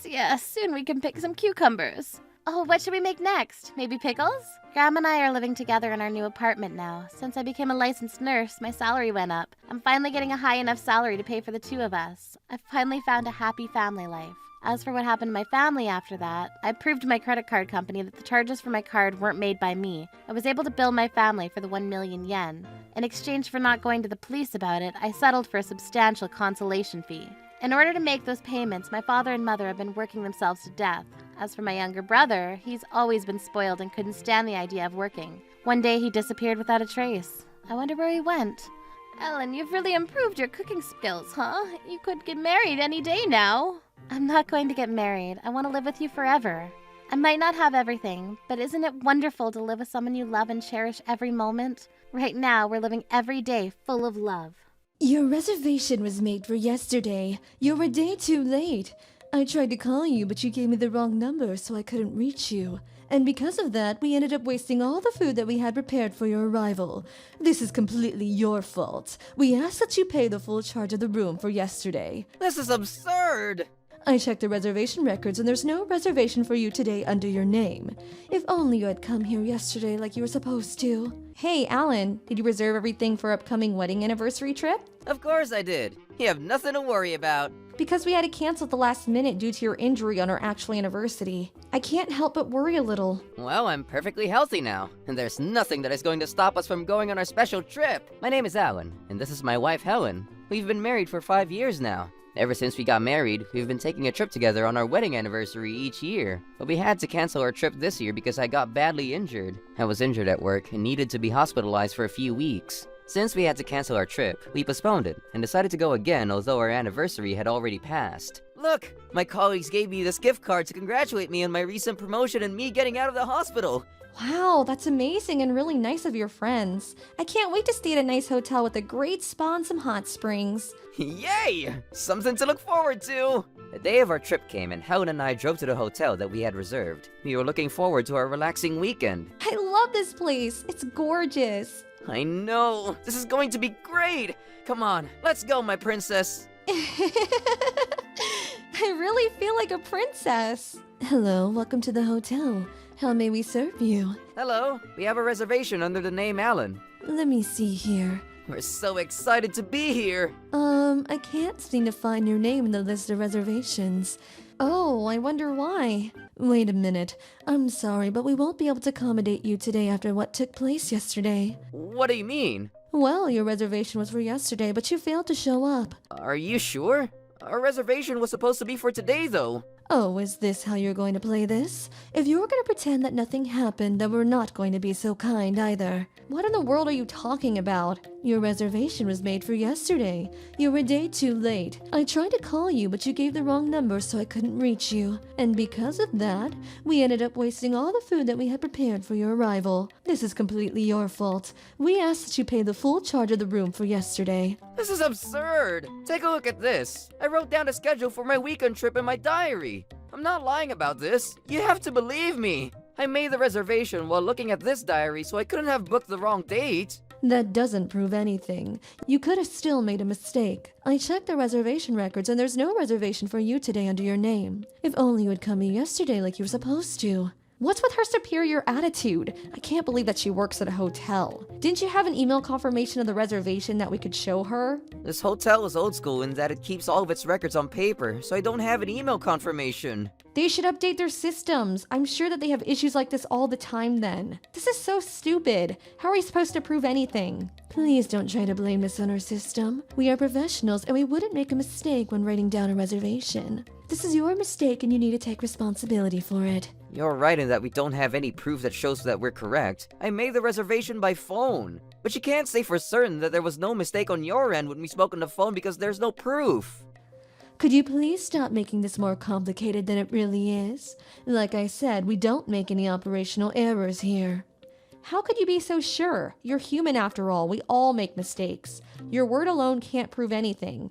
Yes, soon we can pick some cucumbers. Oh, what should we make next? Maybe pickles? Grandma and I are living together in our new apartment now. Since I became a licensed nurse, my salary went up. I'm finally getting a high enough salary to pay for the two of us. I've finally found a happy family life. As for what happened to my family after that, I proved to my credit card company that the charges for my card weren't made by me. I was able to bill my family for the 1 million yen. In exchange for not going to the police about it, I settled for a substantial consolation fee. In order to make those payments, my father and mother have been working themselves to death. As for my younger brother, he's always been spoiled and couldn't stand the idea of working. One day he disappeared without a trace. I wonder where he went. Ellen, you've really improved your cooking skills, huh? You could get married any day now. I'm not going to get married. I want to live with you forever. I might not have everything, but isn't it wonderful to live with someone you love and cherish every moment? Right now, we're living every day full of love. Your reservation was made for yesterday. You're a day too late. I tried to call you, but you gave me the wrong number, so I couldn't reach you. And because of that, we ended up wasting all the food that we had prepared for your arrival. This is completely your fault. We ask that you pay the full charge of the room for yesterday. This is absurd! I checked the reservation records and there's no reservation for you today under your name. If only you had come here yesterday like you were supposed to. Hey, Alan, did you reserve everything for upcoming wedding anniversary trip? Of course I did. You have nothing to worry about. Because we had to cancel at the last minute due to your injury on our actual anniversary. I can't help but worry a little. Well, I'm perfectly healthy now, and there's nothing that is going to stop us from going on our special trip. My name is Alan, and this is my wife Helen. We've been married for 5 years now. Ever since we got married, we've been taking a trip together on our wedding anniversary each year. But we had to cancel our trip this year because I got badly injured. I was injured at work and needed to be hospitalized for a few weeks. Since we had to cancel our trip, we postponed it and decided to go again although our anniversary had already passed. Look! My colleagues gave me this gift card to congratulate me on my recent promotion and me getting out of the hospital. Wow, that's amazing and really nice of your friends. I can't wait to stay at a nice hotel with a great spa and some hot springs. Yay! Something to look forward to! The day of our trip came and Helen and I drove to the hotel that we had reserved. We were looking forward to our relaxing weekend. I love this place. It's gorgeous. I know! This is going to be great! Come on, let's go, my princess! I really feel like a princess. Hello, welcome to the hotel. How may we serve you? Hello, we have a reservation under the name Alan. Let me see here. We're so excited to be here! I can't seem to find your name in the list of reservations. Oh, I wonder why. Wait a minute. I'm sorry, but we won't be able to accommodate you today after what took place yesterday. What do you mean? Well, your reservation was for yesterday, but you failed to show up. Are you sure? Our reservation was supposed to be for today, though. Oh, is this how you're going to play this? If you're going to pretend that nothing happened, then we're not going to be so kind either. What in the world are you talking about? Your reservation was made for yesterday. You were a day too late. I tried to call you, but you gave the wrong number, so I couldn't reach you. And because of that, we ended up wasting all the food that we had prepared for your arrival. This is completely your fault. We asked that you pay the full charge of the room for yesterday. This is absurd! Take a look at this. I wrote down a schedule for my weekend trip in my diary. I'm not lying about this. You have to believe me. I made the reservation while looking at this diary, so I couldn't have booked the wrong date. That doesn't prove anything. You could have still made a mistake. I checked the reservation records and there's no reservation for you today under your name. If only you had come here yesterday like you were supposed to. What's with her superior attitude? I can't believe that she works at a hotel. Didn't you have an email confirmation of the reservation that we could show her? This hotel is old school in that it keeps all of its records on paper, so I don't have an email confirmation. They should update their systems. I'm sure that they have issues like this all the time then. This is so stupid. How are we supposed to prove anything? Please don't try to blame this on our system. We are professionals and we wouldn't make a mistake when writing down a reservation. This is your mistake and you need to take responsibility for it. You're right in that we don't have any proof that shows that we're correct. I made the reservation by phone. But you can't say for certain that there was no mistake on your end when we spoke on the phone because there's no proof. Could you please stop making this more complicated than it really is? Like I said, we don't make any operational errors here. How could you be so sure? You're human after all. We all make mistakes. Your word alone can't prove anything.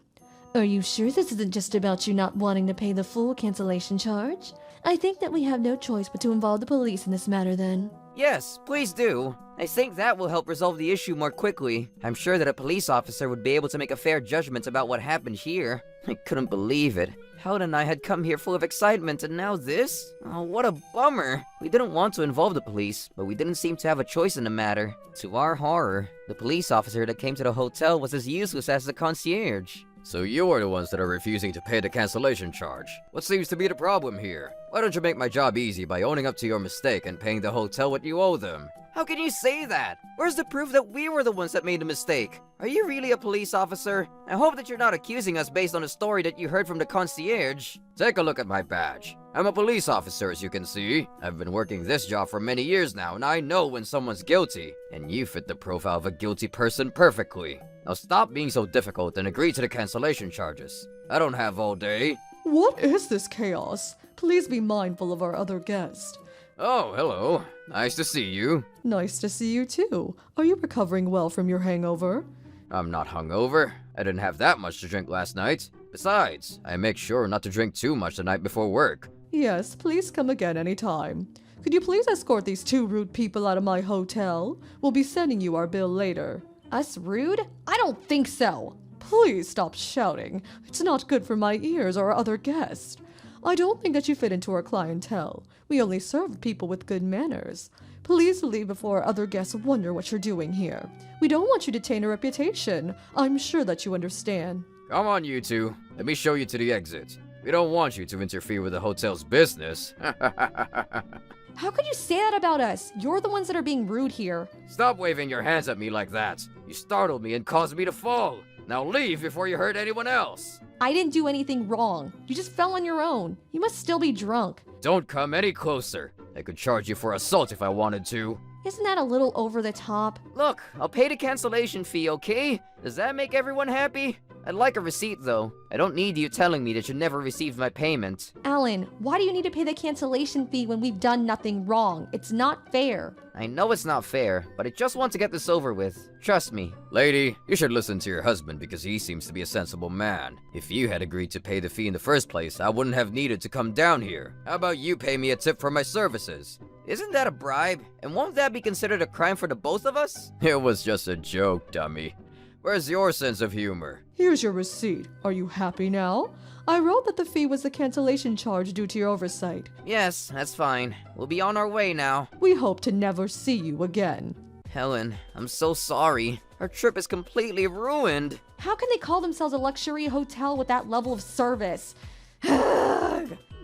Are you sure this isn't just about you not wanting to pay the full cancellation charge? I think that we have no choice but to involve the police in this matter then. Yes, please do. I think that will help resolve the issue more quickly. I'm sure that a police officer would be able to make a fair judgment about what happened here. I couldn't believe it. Helen and I had come here full of excitement, and now this? Oh, what a bummer. We didn't want to involve the police, but we didn't seem to have a choice in the matter. To our horror, the police officer that came to the hotel was as useless as the concierge. So you're the ones that are refusing to pay the cancellation charge. What seems to be the problem here? Why don't you make my job easy by owning up to your mistake and paying the hotel what you owe them? How can you say that? Where's the proof that we were the ones that made the mistake? Are you really a police officer? I hope that you're not accusing us based on a story that you heard from the concierge. Take a look at my badge. I'm a police officer, as you can see. I've been working this job for many years now, and I know when someone's guilty. And you fit the profile of a guilty person perfectly. Now stop being so difficult and agree to the cancellation charges. I don't have all day. What is this chaos? Please be mindful of our other guest. Oh, hello. Nice to see you. Nice to see you too. Are you recovering well from your hangover? I'm not hungover. I didn't have that much to drink last night. Besides, I make sure not to drink too much the night before work. Yes, please come again anytime. Could you please escort these two rude people out of my hotel? We'll be sending you our bill later. Us rude? I don't think so. Please stop shouting. It's not good for my ears or our other guests. I don't think that you fit into our clientele. We only serve people with good manners. Please leave before our other guests wonder what you're doing here. We don't want you to taint a reputation. I'm sure that you understand. Come on, you two. Let me show you to the exit. We don't want you to interfere with the hotel's business. How could you say that about us? You're the ones that are being rude here. Stop waving your hands at me like that. You startled me and caused me to fall. Now leave before you hurt anyone else. I didn't do anything wrong. You just fell on your own. You must still be drunk. Don't come any closer. I could charge you for assault if I wanted to. Isn't that a little over the top? Look, I'll pay the cancellation fee, okay? Does that make everyone happy? I'd like a receipt, though. I don't need you telling me that you never received my payment. Alan, why do you need to pay the cancellation fee when we've done nothing wrong? It's not fair. I know it's not fair, but I just want to get this over with. Trust me. Lady, you should listen to your husband because he seems to be a sensible man. If you had agreed to pay the fee in the first place, I wouldn't have needed to come down here. How about you pay me a tip for my services? Isn't that a bribe? And won't that be considered a crime for the both of us? It was just a joke, dummy. Where's your sense of humor? Here's your receipt. Are you happy now? I wrote that the fee was the cancellation charge due to your oversight. Yes, that's fine. We'll be on our way now. We hope to never see you again. Helen, I'm so sorry. Our trip is completely ruined. How can they call themselves a luxury hotel with that level of service?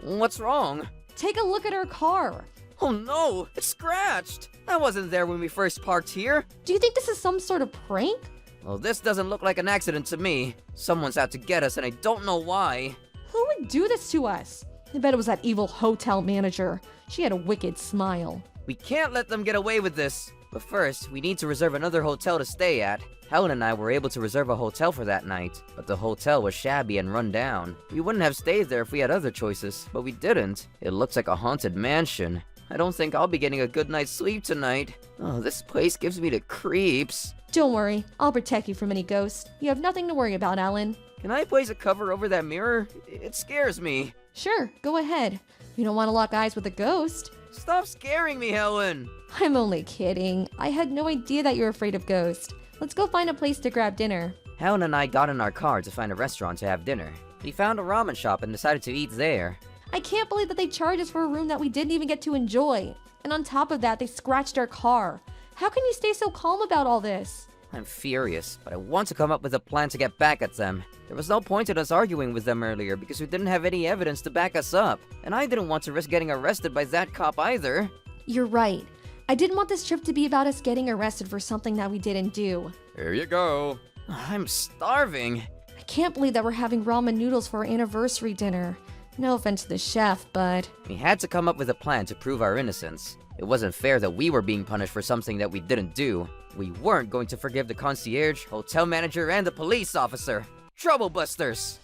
What's wrong? Take a look at our car. Oh no, it's scratched. I wasn't there when we first parked here. Do you think this is some sort of prank? Well, this doesn't look like an accident to me. Someone's out to get us and I don't know why. Who would do this to us? I bet it was that evil hotel manager. She had a wicked smile. We can't let them get away with this. But first, we need to reserve another hotel to stay at. Helen and I were able to reserve a hotel for that night, but the hotel was shabby and run down. We wouldn't have stayed there if we had other choices, but we didn't. It looks like a haunted mansion. I don't think I'll be getting a good night's sleep tonight. Oh, this place gives me the creeps. Don't worry, I'll protect you from any ghosts. You have nothing to worry about, Alan. Can I place a cover over that mirror? It scares me. Sure, go ahead. You don't want to lock eyes with a ghost. Stop scaring me, Helen. I'm only kidding. I had no idea that you're afraid of ghosts. Let's go find a place to grab dinner. Helen and I got in our car to find a restaurant to have dinner. We found a ramen shop and decided to eat there. I can't believe that they charged us for a room that we didn't even get to enjoy. And on top of that, they scratched our car. How can you stay so calm about all this? I'm furious, but I want to come up with a plan to get back at them. There was no point in us arguing with them earlier because we didn't have any evidence to back us up. And I didn't want to risk getting arrested by that cop either. You're right. I didn't want this trip to be about us getting arrested for something that we didn't do. Here you go. I'm starving. I can't believe that we're having ramen noodles for our anniversary dinner. No offense to the chef, but... We had to come up with a plan to prove our innocence. It wasn't fair that we were being punished for something that we didn't do. We weren't going to forgive the concierge, hotel manager, and the police officer. Troublebusters!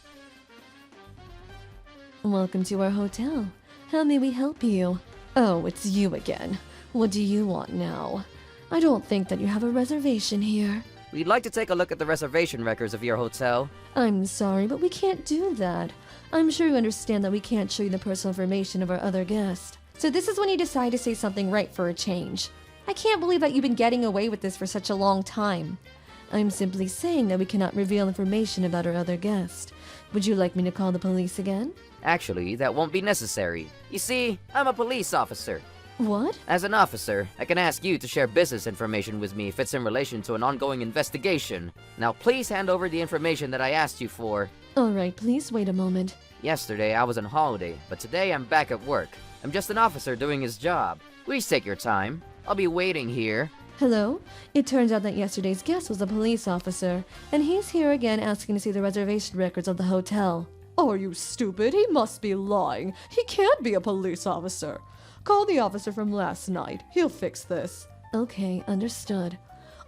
Welcome to our hotel. How may we help you? Oh, it's you again. What do you want now? I don't think that you have a reservation here. We'd like to take a look at the reservation records of your hotel. I'm sorry, but we can't do that. I'm sure you understand that we can't show you the personal information of our other guest. So this is when you decide to say something right for a change. I can't believe that you've been getting away with this for such a long time. I'm simply saying that we cannot reveal information about our other guest. Would you like me to call the police again? Actually, that won't be necessary. You see, I'm a police officer. What? As an officer, I can ask you to share business information with me if it's in relation to an ongoing investigation. Now please hand over the information that I asked you for. Alright, please wait a moment. Yesterday I was on holiday, but today I'm back at work. I'm just an officer doing his job. Please take your time. I'll be waiting here. Hello? It turns out that yesterday's guest was a police officer, and he's here again asking to see the reservation records of the hotel. Are you stupid? He must be lying. He can't be a police officer. Call the officer from last night. He'll fix this. Okay, understood.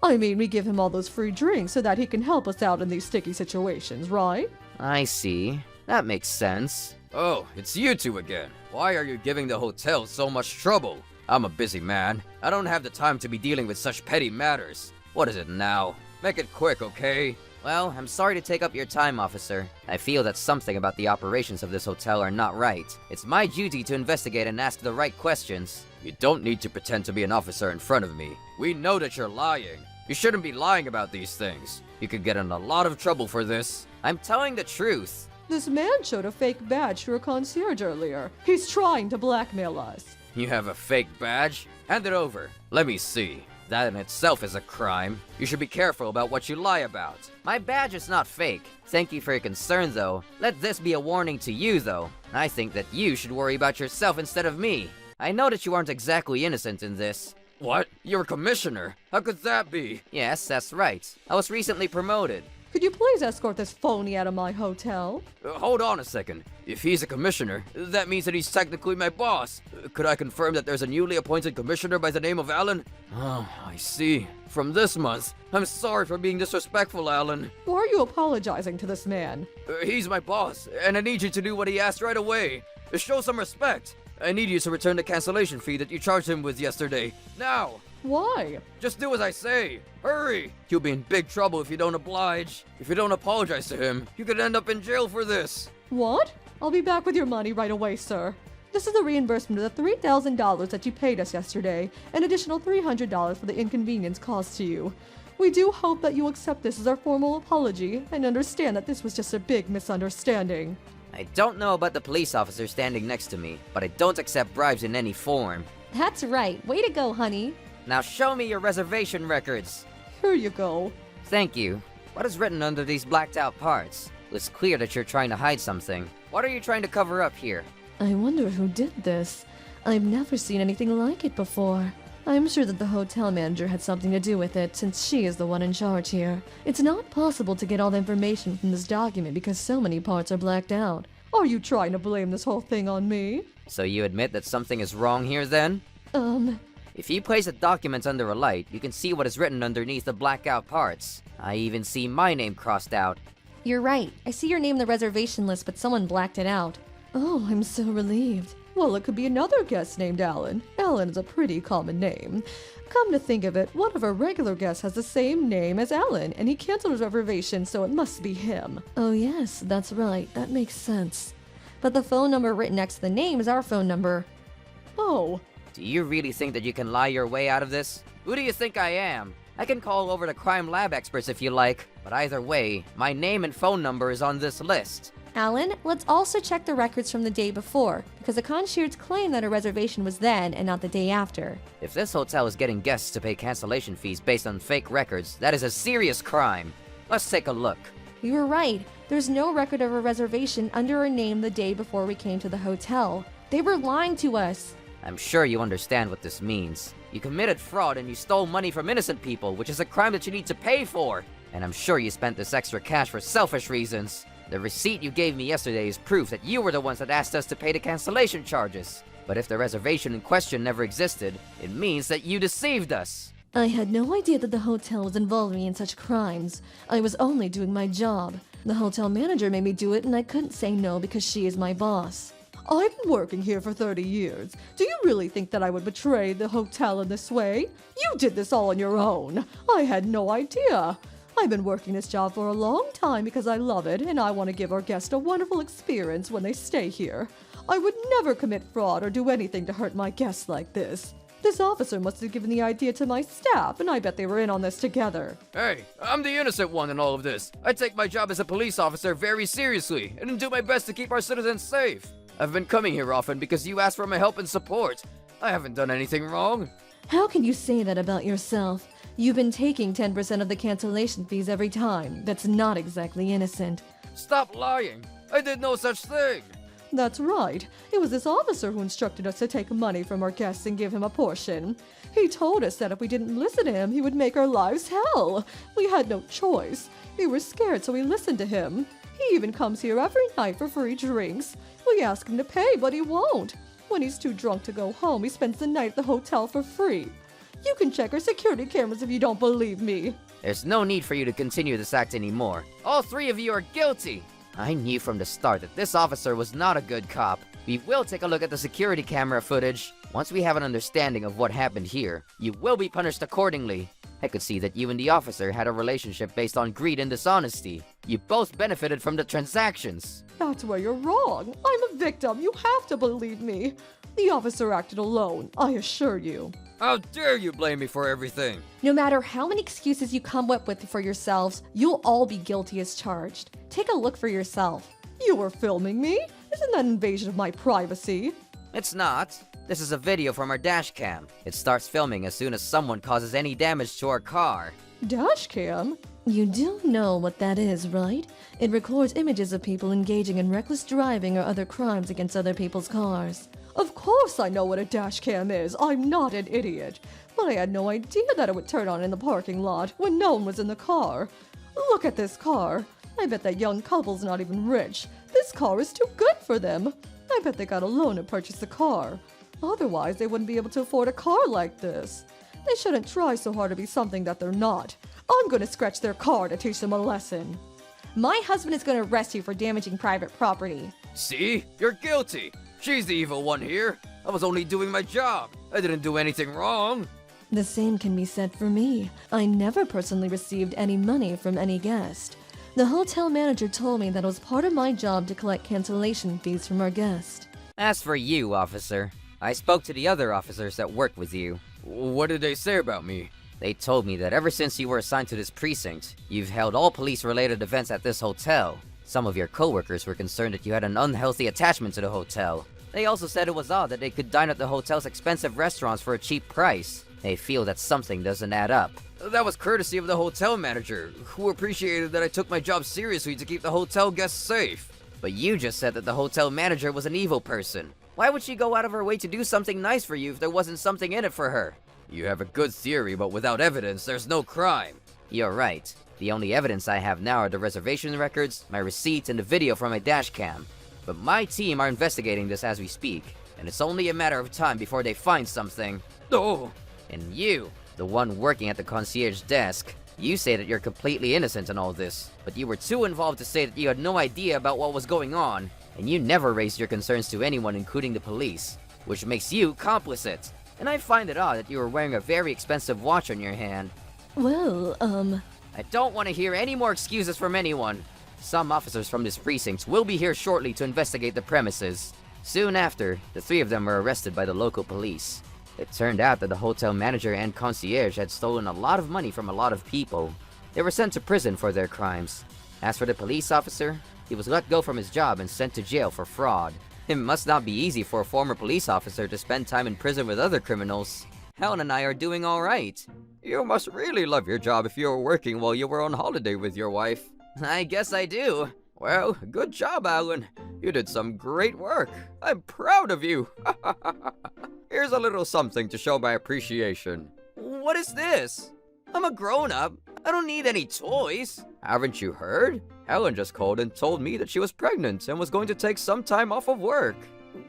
I mean, we give him all those free drinks so that he can help us out in these sticky situations, right? I see. That makes sense. Oh, it's you two again. Why are you giving the hotel so much trouble? I'm a busy man. I don't have the time to be dealing with such petty matters. What is it now? Make it quick, okay? Well, I'm sorry to take up your time, officer. I feel that something about the operations of this hotel are not right. It's my duty to investigate and ask the right questions. You don't need to pretend to be an officer in front of me. We know that you're lying. You shouldn't be lying about these things. You could get in a lot of trouble for this. I'm telling the truth. This man showed a fake badge to a concierge earlier. He's trying to blackmail us. You have a fake badge? Hand it over. Let me see. That in itself is a crime. You should be careful about what you lie about. My badge is not fake. Thank you for your concern, though. Let this be a warning to you, though. I think that you should worry about yourself instead of me. I know that you aren't exactly innocent in this. What? You're a commissioner? How could that be? Yes, that's right. I was recently promoted. Could you please escort this phony out of my hotel? Hold on a second. If he's a commissioner, that means that he's technically my boss. Could I confirm that there's a newly appointed commissioner by the name of Alan? Oh, I see. From this month. I'm sorry for being disrespectful, Alan. Why are you apologizing to this man? He's my boss, and I need you to do what he asked right away. Show some respect. I need you to return the cancellation fee that you charged him with yesterday. Now! Why? Just do as I say. Hurry! You'll be in big trouble if you don't oblige. If you don't apologize to him, you could end up in jail for this. What? I'll be back with your money right away, sir. This is a reimbursement of the $3,000 that you paid us yesterday, an additional $300 for the inconvenience caused to you. We do hope that you accept this as our formal apology and understand that this was just a big misunderstanding. I don't know about the police officer standing next to me, but I don't accept bribes in any form. That's right. Way to go, honey. Now show me your reservation records. Here you go. Thank you. What is written under these blacked out parts? It's clear that you're trying to hide something. What are you trying to cover up here? I wonder who did this. I've never seen anything like it before. I'm sure that the hotel manager had something to do with it, since she is the one in charge here. It's not possible to get all the information from this document because so many parts are blacked out. Are you trying to blame this whole thing on me? So you admit that something is wrong here then? If you place a document under a light, you can see what is written underneath the blackout parts. I even see my name crossed out. You're right. I see your name in the reservation list, but someone blacked it out. Oh, I'm so relieved. Well, it could be another guest named Alan. Alan is a pretty common name. Come to think of it, one of our regular guests has the same name as Alan, and he canceled his reservation, so it must be him. Oh yes, that's right. That makes sense. But the phone number written next to the name is our phone number. Oh, Do you really think that you can lie your way out of this? Who do you think I am? I can call over the crime lab experts if you like, but either way, my name and phone number is on this list. Alan, let's also check the records from the day before, because the concierge claimed that a reservation was then and not the day after. If this hotel is getting guests to pay cancellation fees based on fake records, that is a serious crime. Let's take a look. You were right. There's no record of a reservation under our name the day before we came to the hotel. They were lying to us. I'm sure you understand what this means. You committed fraud and you stole money from innocent people, which is a crime that you need to pay for. And I'm sure you spent this extra cash for selfish reasons. The receipt you gave me yesterday is proof that you were the ones that asked us to pay the cancellation charges. But if the reservation in question never existed, it means that you deceived us. I had no idea that the hotel was involving me in such crimes. I was only doing my job. The hotel manager made me do it and I couldn't say no because she is my boss. I've been working here for 30 years. Do you really think that I would betray the hotel in this way? You did this all on your own. I had no idea. I've been working this job for a long time because I love it and I want to give our guests a wonderful experience when they stay here. I would never commit fraud or do anything to hurt my guests like this. This officer must have given the idea to my staff, and I bet they were in on this together. Hey, I'm the innocent one in all of this. I take my job as a police officer very seriously and do my best to keep our citizens safe. I've been coming here often because you asked for my help and support. I haven't done anything wrong. How can you say that about yourself? You've been taking 10% of the cancellation fees every time. That's not exactly innocent. Stop lying. I did no such thing. That's right. It was this officer who instructed us to take money from our guests and give him a portion. He told us that if we didn't listen to him, he would make our lives hell. We had no choice. We were scared, so we listened to him. He even comes here every night for free drinks. We ask him to pay, but he won't. When he's too drunk to go home, he spends the night at the hotel for free. You can check our security cameras if you don't believe me. There's no need for you to continue this act anymore. All three of you are guilty. I knew from the start that this officer was not a good cop. We will take a look at the security camera footage. Once we have an understanding of what happened here, you will be punished accordingly. I could see that you and the officer had a relationship based on greed and dishonesty. You both benefited from the transactions. That's where you're wrong. I'm a victim. You have to believe me. The officer acted alone, I assure you. How dare you blame me for everything? No matter how many excuses you come up with for yourselves, you'll all be guilty as charged. Take a look for yourself. You were filming me? Isn't that invasion of my privacy? It's not. This is a video from our dash cam. It starts filming as soon as someone causes any damage to our car. Dash cam? You do know what that is, right? It records images of people engaging in reckless driving or other crimes against other people's cars. Of course I know what a dash cam is. I'm not an idiot. But I had no idea that it would turn on in the parking lot when no one was in the car. Look at this car. I bet that young couple's not even rich. This car is too good for them. I bet they got a loan to purchase the car. Otherwise, they wouldn't be able to afford a car like this. They shouldn't try so hard to be something that they're not. I'm gonna scratch their car to teach them a lesson. My husband is going to arrest you for damaging private property. See? You're guilty. She's the evil one here. I was only doing my job. I didn't do anything wrong. The same can be said for me. I never personally received any money from any guest. The hotel manager told me that it was part of my job to collect cancellation fees from our guest. As for you, officer, I spoke to the other officers that work with you. What did they say about me? They told me that ever since you were assigned to this precinct, you've held all police-related events at this hotel. Some of your coworkers were concerned that you had an unhealthy attachment to the hotel. They also said it was odd that they could dine at the hotel's expensive restaurants for a cheap price. They feel that something doesn't add up. That was courtesy of the hotel manager, who appreciated that I took my job seriously to keep the hotel guests safe. But you just said that the hotel manager was an evil person. Why would she go out of her way to do something nice for you if there wasn't something in it for her? You have a good theory, but without evidence, there's no crime. You're right. The only evidence I have now are the reservation records, my receipts, and the video from my dash cam. But my team are investigating this as we speak, and it's only a matter of time before they find something. Oh! And you, the one working at the concierge desk, you say that you're completely innocent in all this, but you were too involved to say that you had no idea about what was going on, and you never raised your concerns to anyone, including the police, which makes you complicit. And I find it odd that you were wearing a very expensive watch on your hand. Well, I don't want to hear any more excuses from anyone. Some officers from this precinct will be here shortly to investigate the premises. Soon after, the three of them were arrested by the local police. It turned out that the hotel manager and concierge had stolen a lot of money from a lot of people. They were sent to prison for their crimes. As for the police officer, he was let go from his job and sent to jail for fraud. It must not be easy for a former police officer to spend time in prison with other criminals. Helen and I are doing all right. You must really love your job if you were working while you were on holiday with your wife. I guess I do. Well, good job, Alan. You did some great work. I'm proud of you. Here's a little something to show my appreciation. What is this? I'm a grown-up. I don't need any toys. Haven't you heard? Helen just called and told me that she was pregnant and was going to take some time off of work.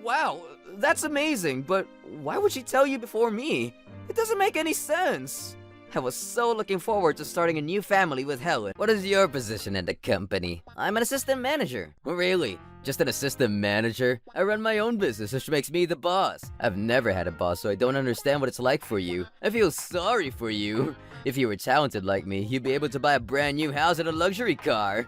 Wow, that's amazing, but why would she tell you before me? It doesn't make any sense. I was so looking forward to starting a new family with Helen. What is your position in the company? I'm an assistant manager. Really? Just an assistant manager? I run my own business, which makes me the boss. I've never had a boss, so I don't understand what it's like for you. I feel sorry for you. If you were talented like me, you'd be able to buy a brand new house and a luxury car.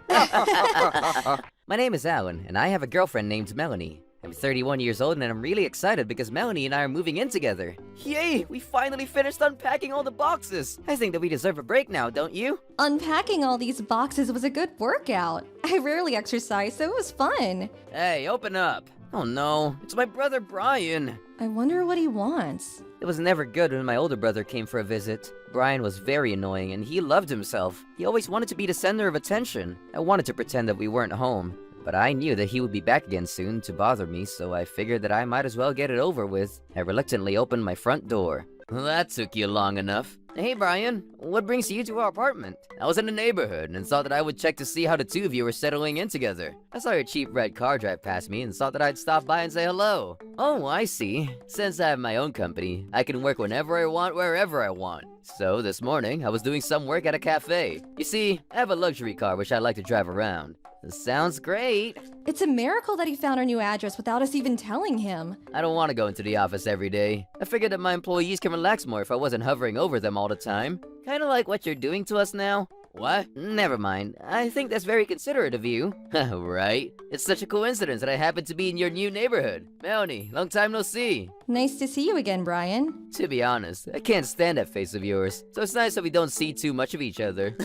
My name is Alan, and I have a girlfriend named Melanie. I'm 31 years old, and I'm really excited because Melanie and I are moving in together. Yay! We finally finished unpacking all the boxes! I think that we deserve a break now, don't you? unpacking all these boxes was a good workout. I rarely exercise, so it was fun. Hey, open up! Oh no, it's my brother Brian! I wonder what he wants. It was never good when my older brother came for a visit. Brian was very annoying, and he loved himself. He always wanted to be the center of attention. I wanted to pretend that we weren't home. But I knew that he would be back again soon to bother me, so I figured that I might as well get it over with. I reluctantly opened my front door. Well, that took you long enough. Hey Brian, what brings you to our apartment? I was in the neighborhood and thought that I would check to see how the two of you were settling in together. I saw your cheap red car drive past me and thought that I'd stop by and say hello. Oh, I see. Since I have my own company, I can work whenever I want, wherever I want. So this morning, I was doing some work at a cafe. You see, I have a luxury car which I like to drive around. Sounds great. It's a miracle that he found our new address without us even telling him. I don't want to go into the office every day. I figured that my employees can relax more if I wasn't hovering over them all the time. Kinda like what you're doing to us now. What? Never mind. I think that's very considerate of you. Right? It's such a coincidence that I happen to be in your new neighborhood. Melanie, long time no see. Nice to see you again, Brian. To be honest, I can't stand that face of yours. So it's nice that we don't see too much of each other.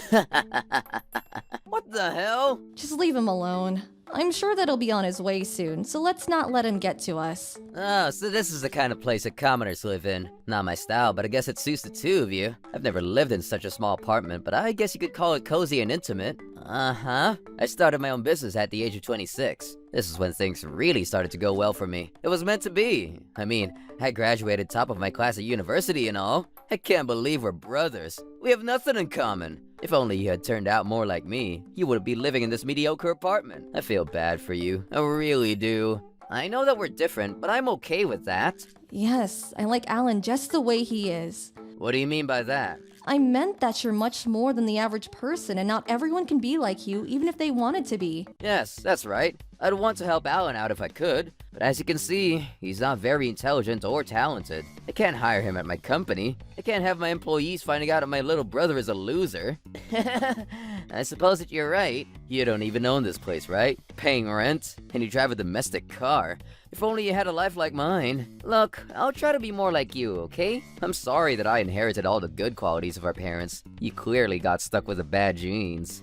What the hell? Just leave him alone. I'm sure that he'll be on his way soon, so let's not let him get to us. Oh, so this is the kind of place that commoners live in. Not my style, but I guess it suits the two of you. I've never lived in such a small apartment, but I guess you could call it cozy and intimate. Uh-huh. I started my own business at the age of 26. This is when things really started to go well for me. It was meant to be. I mean, I graduated top of my class at university and all. I can't believe we're brothers. We have nothing in common. If only you had turned out more like me, you wouldn't be living in this mediocre apartment. I feel bad for you. I really do. I know that we're different, but I'm okay with that. Yes, I like Alan just the way he is. What do you mean by that? I meant that you're much more than the average person, and not everyone can be like you, even if they wanted to be. Yes, that's right. I'd want to help Alan out if I could, but as you can see, he's not very intelligent or talented. I can't hire him at my company. I can't have my employees finding out that my little brother is a loser. I suppose that you're right. You don't even own this place, right? Paying rent, and you drive a domestic car. If only you had a life like mine. Look, I'll try to be more like you, okay? I'm sorry that I inherited all the good qualities of our parents. You clearly got stuck with the bad genes.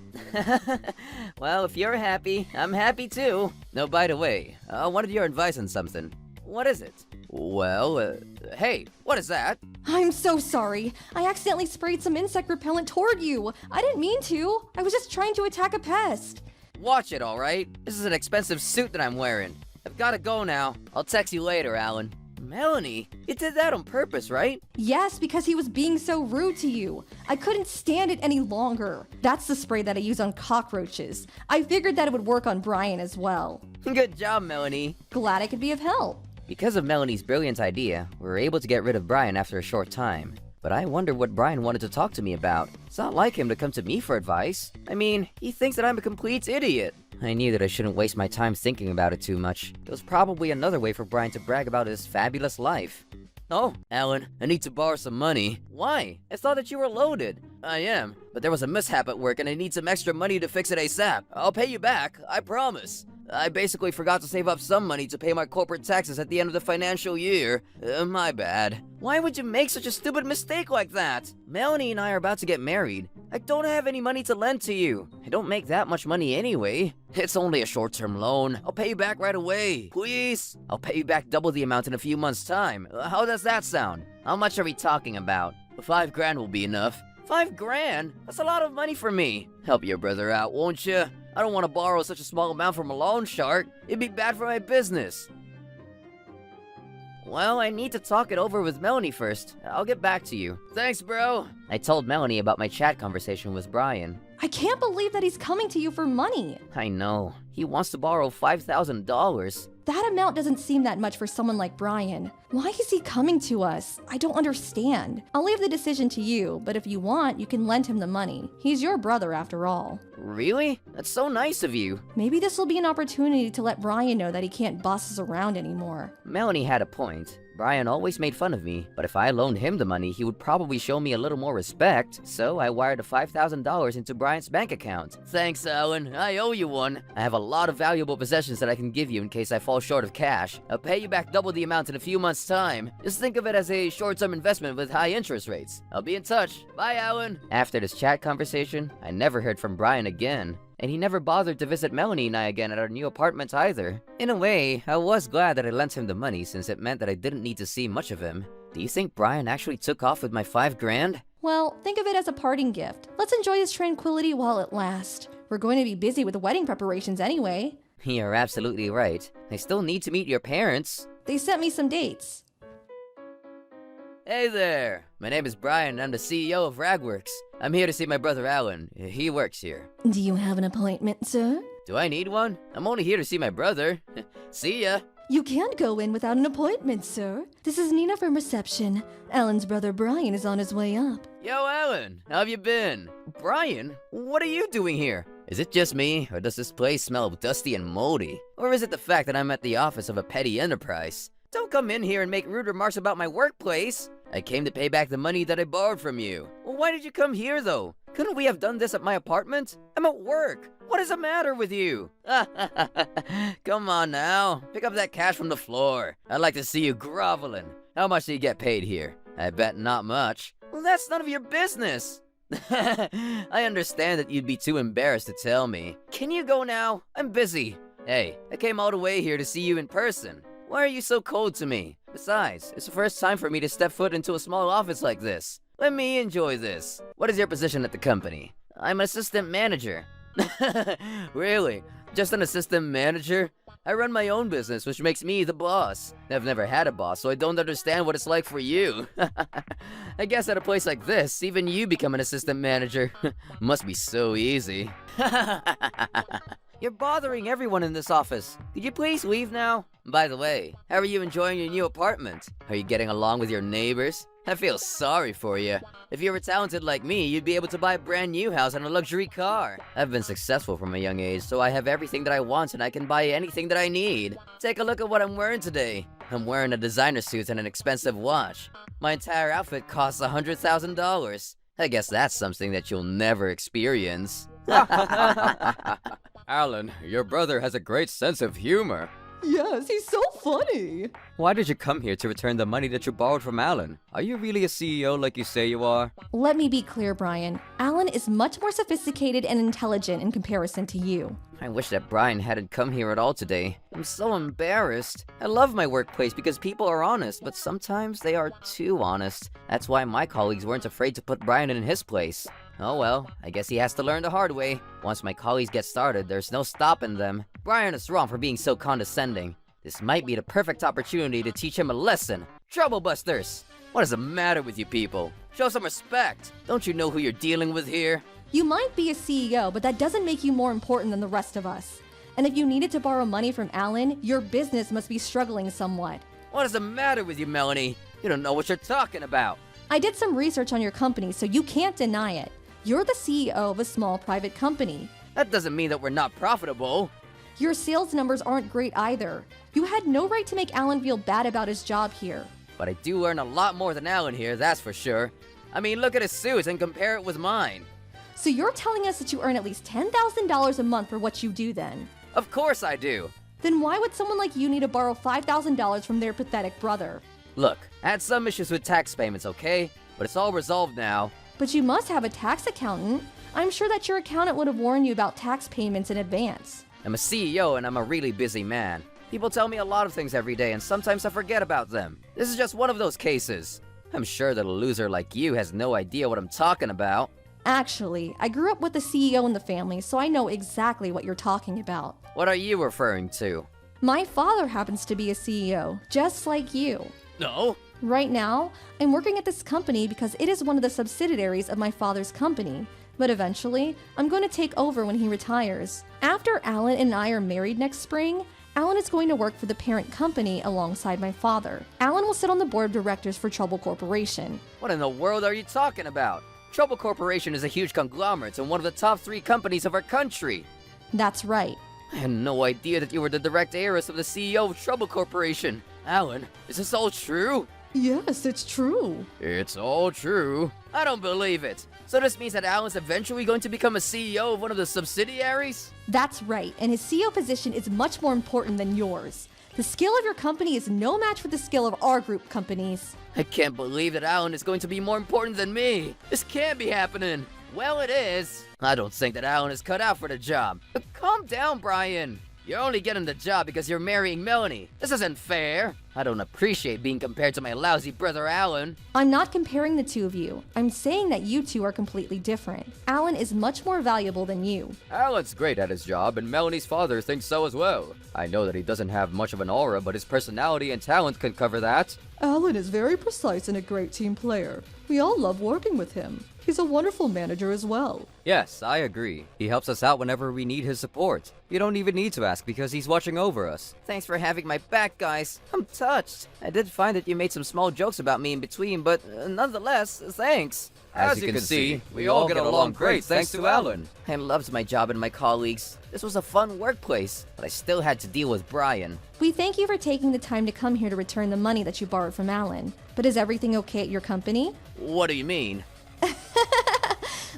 Well, if you're happy, I'm happy too. No, by the way, I wanted your advice on something. What is it? Well, hey, what is that? I'm so sorry. I accidentally sprayed some insect repellent toward you. I didn't mean to. I was just trying to attack a pest. Watch it, alright? This is an expensive suit that I'm wearing. I've gotta go now. I'll text you later, Alan. Melanie, you did that on purpose, right? Yes, because he was being so rude to you. I couldn't stand it any longer. That's the spray that I use on cockroaches. I figured that it would work on Brian as well. Good job, Melanie. Glad I could be of help. Because of Melanie's brilliant idea, we were able to get rid of Brian after a short time. But I wonder what Brian wanted to talk to me about. It's not like him to come to me for advice. I mean, he thinks that I'm a complete idiot. I knew that I shouldn't waste my time thinking about it too much. It was probably another way for Brian to brag about his fabulous life. Oh, Alan, I need to borrow some money. Why? I thought that you were loaded. I am, but there was a mishap at work and I need some extra money to fix it ASAP. I'll pay you back, I promise. I basically forgot to save up some money to pay my corporate taxes at the end of the financial year. My bad. Why would you make such a stupid mistake like that? Melanie and I are about to get married. I don't have any money to lend to you. I don't make that much money anyway. It's only a short-term loan. I'll pay you back right away. Please? I'll pay you back double the amount in a few months' time. How does that sound? How much are we talking about? $5,000 will be enough. $5,000? That's a lot of money for me. Help your brother out, won't you? I don't want to borrow such a small amount from a loan shark. It'd be bad for my business. Well, I need to talk it over with Melanie first. I'll get back to you. Thanks, bro. I told Melanie about my chat conversation with Brian. I can't believe that he's coming to you for money. I know. He wants to borrow $5,000. That amount doesn't seem that much for someone like Brian. Why is he coming to us? I don't understand. I'll leave the decision to you, but if you want, you can lend him the money. He's your brother after all. Really? That's so nice of you. Maybe this will be an opportunity to let Brian know that he can't boss us around anymore. Melanie had a point. Brian always made fun of me, but if I loaned him the money, he would probably show me a little more respect, so I wired a $5,000 into Brian's bank account. Thanks, Alan. I owe you one. I have a lot of valuable possessions that I can give you in case I fall short of cash. I'll pay you back double the amount in a few months' time. Just think of it as a short-term investment with high interest rates. I'll be in touch. Bye, Alan. After this chat conversation, I never heard from Brian again. And he never bothered to visit Melanie and I again at our new apartment either. In a way, I was glad that I lent him the money since it meant that I didn't need to see much of him. Do you think Brian actually took off with my $5,000? Well, think of it as a parting gift. Let's enjoy his tranquility while it lasts. We're going to be busy with the wedding preparations anyway. You're absolutely right. I still need to meet your parents. They sent me some dates. Hey there! My name is Brian and I'm the CEO of Ragworks. I'm here to see my brother Alan. He works here. Do you have an appointment, sir? Do I need one? I'm only here to see my brother. See ya! You can't go in without an appointment, sir. This is Nina from reception. Alan's brother Brian is on his way up. Yo, Alan! How have you been? Brian? What are you doing here? Is it just me, or does this place smell dusty and moldy? Or is it the fact that I'm at the office of a petty enterprise? Don't come in here and make rude remarks about my workplace! I came to pay back the money that I borrowed from you. Well, why did you come here, though? Couldn't we have done this at my apartment? I'm at work. What is the matter with you? Come on now. Pick up that cash from the floor. I'd like to see you groveling. How much do you get paid here? I bet not much. Well, that's none of your business. I understand that you'd be too embarrassed to tell me. Can you go now? I'm busy. Hey, I came all the way here to see you in person. Why are you so cold to me? Besides, it's the first time for me to step foot into a small office like this. Let me enjoy this. What is your position at the company? I'm an assistant manager. Really? Just an assistant manager? I run my own business, which makes me the boss. I've never had a boss, so I don't understand what it's like for you. I guess at a place like this, even you become an assistant manager. Must be so easy. You're bothering everyone in this office. Could you please leave now? By the way, how are you enjoying your new apartment? Are you getting along with your neighbors? I feel sorry for you. If you were talented like me, you'd be able to buy a brand new house and a luxury car. I've been successful from a young age, so I have everything that I want and I can buy anything that I need. Take a look at what I'm wearing today. I'm wearing a designer suit and an expensive watch. My entire outfit costs $100,000. I guess that's something that you'll never experience. Alan, your brother has a great sense of humor. Yes, he's so funny. Why did you come here to return the money that you borrowed from Alan? Are you really a CEO like you say you are? Let me be clear, Brian. Alan is much more sophisticated and intelligent in comparison to you. I wish that Brian hadn't come here at all today. I'm so embarrassed. I love my workplace because people are honest, but sometimes they are too honest. That's why my colleagues weren't afraid to put Brian in his place. Oh well, I guess he has to learn the hard way. Once my colleagues get started, there's no stopping them. Brian is wrong for being so condescending. This might be the perfect opportunity to teach him a lesson. Troublebusters! What is the matter with you people? Show some respect. Don't you know who you're dealing with here? You might be a CEO, but that doesn't make you more important than the rest of us. And if you needed to borrow money from Alan, your business must be struggling somewhat. What is the matter with you, Melanie? You don't know what you're talking about. I did some research on your company, so you can't deny it. You're the CEO of a small private company. That doesn't mean that we're not profitable. Your sales numbers aren't great either. You had no right to make Alan feel bad about his job here. But I do earn a lot more than Alan here, that's for sure. I mean, look at his suits and compare it with mine. So you're telling us that you earn at least $10,000 a month for what you do then? Of course I do. Then why would someone like you need to borrow $5,000 from their pathetic brother? Look, I had some issues with tax payments, okay? But it's all resolved now. But you must have a tax accountant. I'm sure that your accountant would have warned you about tax payments in advance. I'm a CEO and I'm a really busy man. People tell me a lot of things every day and sometimes I forget about them. This is just one of those cases. I'm sure that a loser like you has no idea what I'm talking about. Actually, I grew up with a CEO in the family, so I know exactly what you're talking about. What are you referring to? My father happens to be a CEO, just like you. No? Right now, I'm working at this company because it is one of the subsidiaries of my father's company. But eventually, I'm going to take over when he retires. After Alan and I are married next spring, Alan is going to work for the parent company alongside my father. Alan will sit on the board of directors for Trouble Corporation. What in the world are you talking about? Trouble Corporation is a huge conglomerate and one of the top 3 companies of our country. That's right. I had no idea that you were the direct heiress of the CEO of Trouble Corporation. Alan, is this all true? Yes, it's true. It's all true. I don't believe it. So this means that Alan's eventually going to become a CEO of one of the subsidiaries? That's right, and his CEO position is much more important than yours. The skill of your company is no match for the skill of our group companies. I can't believe that Alan is going to be more important than me. This can't be happening. Well, it is. I don't think that Alan is cut out for the job. But calm down, Brian. You're only getting the job because you're marrying Melanie. This isn't fair. I don't appreciate being compared to my lousy brother Alan. I'm not comparing the two of you. I'm saying that you two are completely different. Alan is much more valuable than you. Alan's great at his job, and Melanie's father thinks so as well. I know that he doesn't have much of an aura, but his personality and talent can cover that. Alan is very precise and a great team player. We all love working with him. He's a wonderful manager as well. Yes, I agree. He helps us out whenever we need his support. You don't even need to ask because he's watching over us. Thanks for having my back, guys. I'm touched. I did find that you made some small jokes about me in between, but nonetheless, thanks. As you can see, we all get along great thanks to Alan. I loved my job and my colleagues. This was a fun workplace, but I still had to deal with Brian. We thank you for taking the time to come here to return the money that you borrowed from Alan. But is everything okay at your company? What do you mean?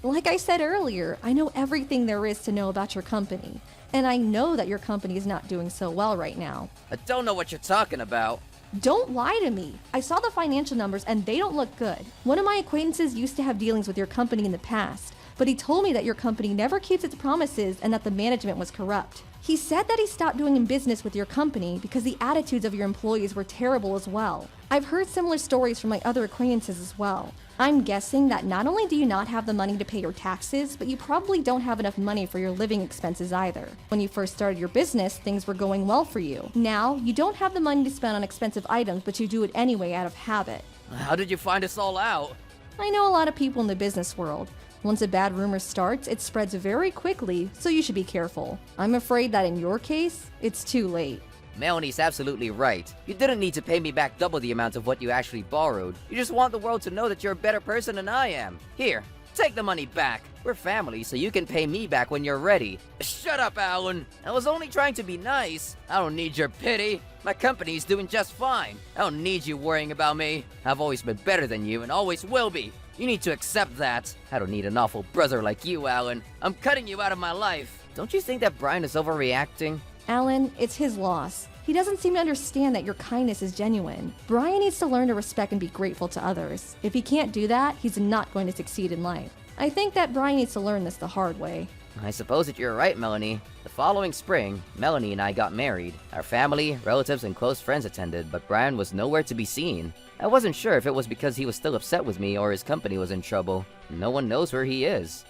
Like I said earlier, I know everything there is to know about your company. And I know that your company is not doing so well right now. I don't know what you're talking about. Don't lie to me. I saw the financial numbers and they don't look good. One of my acquaintances used to have dealings with your company in the past, but he told me that your company never keeps its promises and that the management was corrupt. He said that he stopped doing business with your company because the attitudes of your employees were terrible as well. I've heard similar stories from my other acquaintances as well. I'm guessing that not only do you not have the money to pay your taxes, but you probably don't have enough money for your living expenses either. When you first started your business, things were going well for you. Now, you don't have the money to spend on expensive items, but you do it anyway out of habit. How did you find us all out? I know a lot of people in the business world. Once a bad rumor starts, it spreads very quickly, so you should be careful. I'm afraid that in your case, it's too late. Melanie's absolutely right. You didn't need to pay me back double the amount of what you actually borrowed. You just want the world to know that you're a better person than I am. Here, take the money back. We're family, so you can pay me back when you're ready. Shut up, Alan. I was only trying to be nice. I don't need your pity. My company's doing just fine. I don't need you worrying about me. I've always been better than you and always will be. You need to accept that. I don't need an awful brother like you, Alan. I'm cutting you out of my life. Don't you think that Brian is overreacting? Alan, it's his loss. He doesn't seem to understand that your kindness is genuine. Brian needs to learn to respect and be grateful to others. If he can't do that, he's not going to succeed in life. I think that Brian needs to learn this the hard way. I suppose that you're right, Melanie. The following spring, Melanie and I got married. Our family, relatives, and close friends attended, but Brian was nowhere to be seen. I wasn't sure if it was because he was still upset with me or his company was in trouble. No one knows where he is.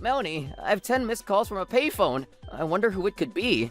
Melanie, I have 10 missed calls from a payphone. I wonder who it could be.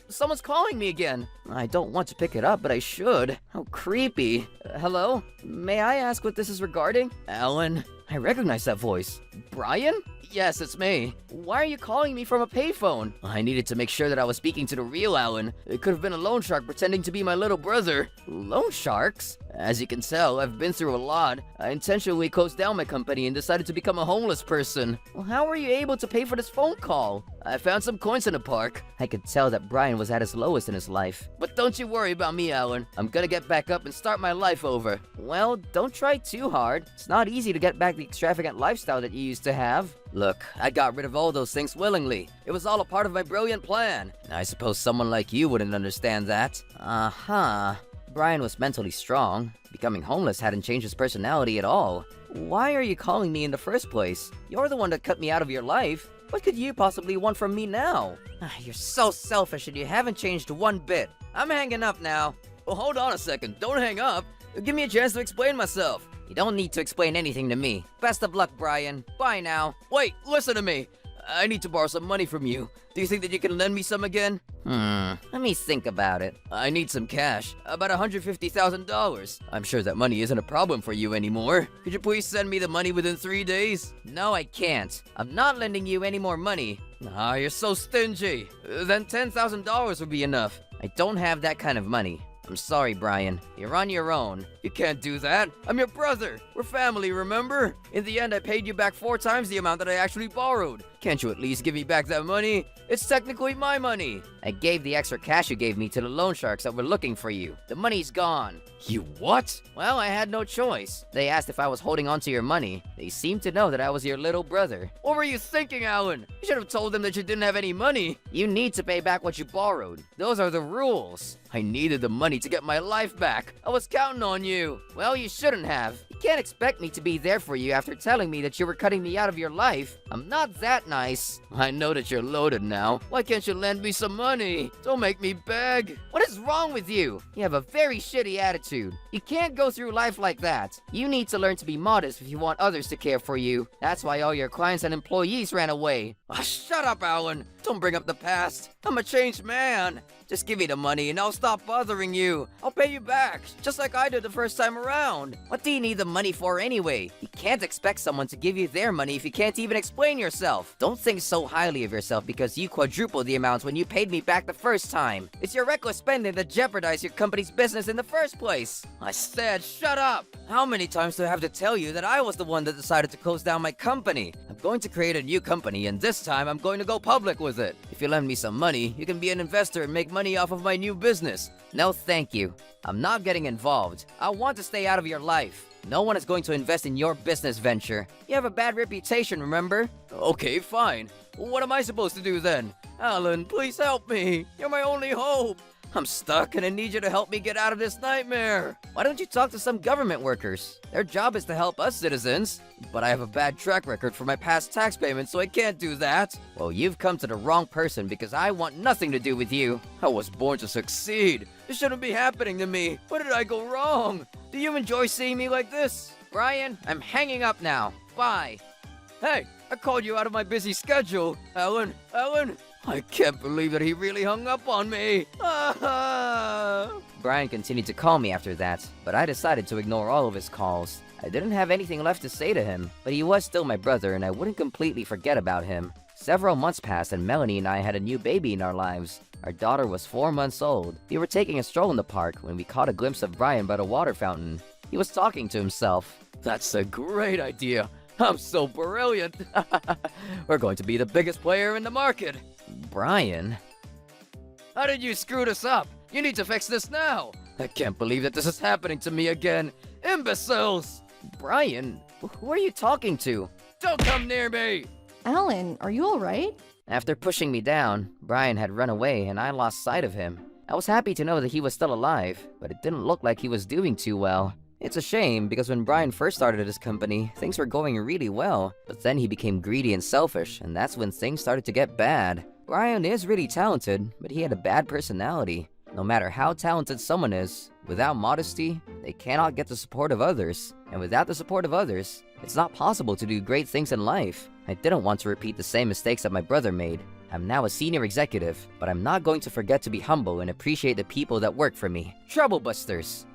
Someone's calling me again. I don't want to pick it up, but I should. How creepy. Hello? May I ask what this is regarding? Alan? I recognize that voice. Brian? Yes, it's me. Why are you calling me from a payphone? I needed to make sure that I was speaking to the real Alan. It could have been a loan shark pretending to be my little brother. Loan sharks? As you can tell, I've been through a lot. I intentionally closed down my company and decided to become a homeless person. Well, how were you able to pay for this phone call? I found some coins in the park. I could tell that Brian was at his lowest in his life. But don't you worry about me, Alan. I'm gonna get back up and start my life over. Well, don't try too hard. It's not easy to get back the extravagant lifestyle that you used to have. Look, I got rid of all those things willingly. It was all a part of my brilliant plan. I suppose someone like you wouldn't understand that. Uh-huh. Brian was mentally strong. Becoming homeless hadn't changed his personality at all. Why are you calling me in the first place? You're the one that cut me out of your life. What could you possibly want from me now? You're so selfish and you haven't changed one bit. I'm hanging up now. Well, hold on a second. Don't hang up. Give me a chance to explain myself. You don't need to explain anything to me. Best of luck, Brian. Bye now. Wait, listen to me. I need to borrow some money from you. Do you think that you can lend me some again? Let me think about it. I need some cash. About $150,000. I'm sure that money isn't a problem for you anymore. Could you please send me the money within 3 days? No, I can't. I'm not lending you any more money. You're so stingy. Then $10,000 would be enough. I don't have that kind of money. I'm sorry, Brian. You're on your own. You can't do that. I'm your brother. We're family, remember? In the end, I paid you back 4 times the amount that I actually borrowed. Can't you at least give me back that money? It's technically my money. I gave the extra cash you gave me to the loan sharks that were looking for you. The money's gone. You what? Well, I had no choice. They asked if I was holding on to your money. They seemed to know that I was your little brother. What were you thinking, Alan? You should have told them that you didn't have any money. You need to pay back what you borrowed. Those are the rules. I needed the money to get my life back. I was counting on you. Well, you shouldn't have. You can't expect me to be there for you after telling me that you were cutting me out of your life. I'm not that nice. I know that you're loaded now. Why can't you lend me some money? Don't make me beg. What is wrong with you? You have a very shitty attitude. You can't go through life like that. You need to learn to be modest if you want others to care for you. That's why all your clients and employees ran away. Shut up, Alan. Don't bring up the past. I'm a changed man. Just give me the money and I'll stop bothering you. I'll pay you back, just like I did the first time around. What do you need the money for anyway? You can't expect someone to give you their money if you can't even explain yourself. Don't think so highly of yourself because you quadrupled the amounts when you paid me back the first time. It's your reckless spending that jeopardized your company's business in the first place. I said shut up. How many times do I have to tell you that I was the one that decided to close down my company? I'm going to create a new company and this time I'm going to go public with it. If you lend me some money, you can be an investor and make money off of my new business. No, thank you. I'm not getting involved. I want to stay out of your life. No one is going to invest in your business venture. You have a bad reputation, remember? Okay, fine. What am I supposed to do then? Alan, please help me. You're my only hope. I'm stuck and I need you to help me get out of this nightmare. Why don't you talk to some government workers? Their job is to help us citizens. But I have a bad track record for my past tax payments, so I can't do that. Well, you've come to the wrong person because I want nothing to do with you. I was born to succeed. This shouldn't be happening to me. Where did I go wrong? Do you enjoy seeing me like this? Brian, I'm hanging up now. Bye. Hey, I called you out of my busy schedule. Helen, I can't believe that he really hung up on me. Brian continued to call me after that, but I decided to ignore all of his calls. I didn't have anything left to say to him, but he was still my brother and I wouldn't completely forget about him. Several months passed and Melanie and I had a new baby in our lives. Our daughter was 4 months old. We were taking a stroll in the park when we caught a glimpse of Brian by the water fountain. He was talking to himself. That's a great idea. I'm so brilliant. We're going to be the biggest player in the market. Brian? How did you screw this up? You need to fix this now. I can't believe that this is happening to me again. Imbeciles! Brian? Who are you talking to? Don't come near me! Alan, are you alright? After pushing me down, Brian had run away and I lost sight of him. I was happy to know that he was still alive, but it didn't look like he was doing too well. It's a shame because when Brian first started his company, things were going really well, but then he became greedy and selfish, and that's when things started to get bad. Brian is really talented, but he had a bad personality. No matter how talented someone is, without modesty, they cannot get the support of others. And without the support of others, it's not possible to do great things in life. I didn't want to repeat the same mistakes that my brother made. I'm now a senior executive, but I'm not going to forget to be humble and appreciate the people that work for me. Troublebusters!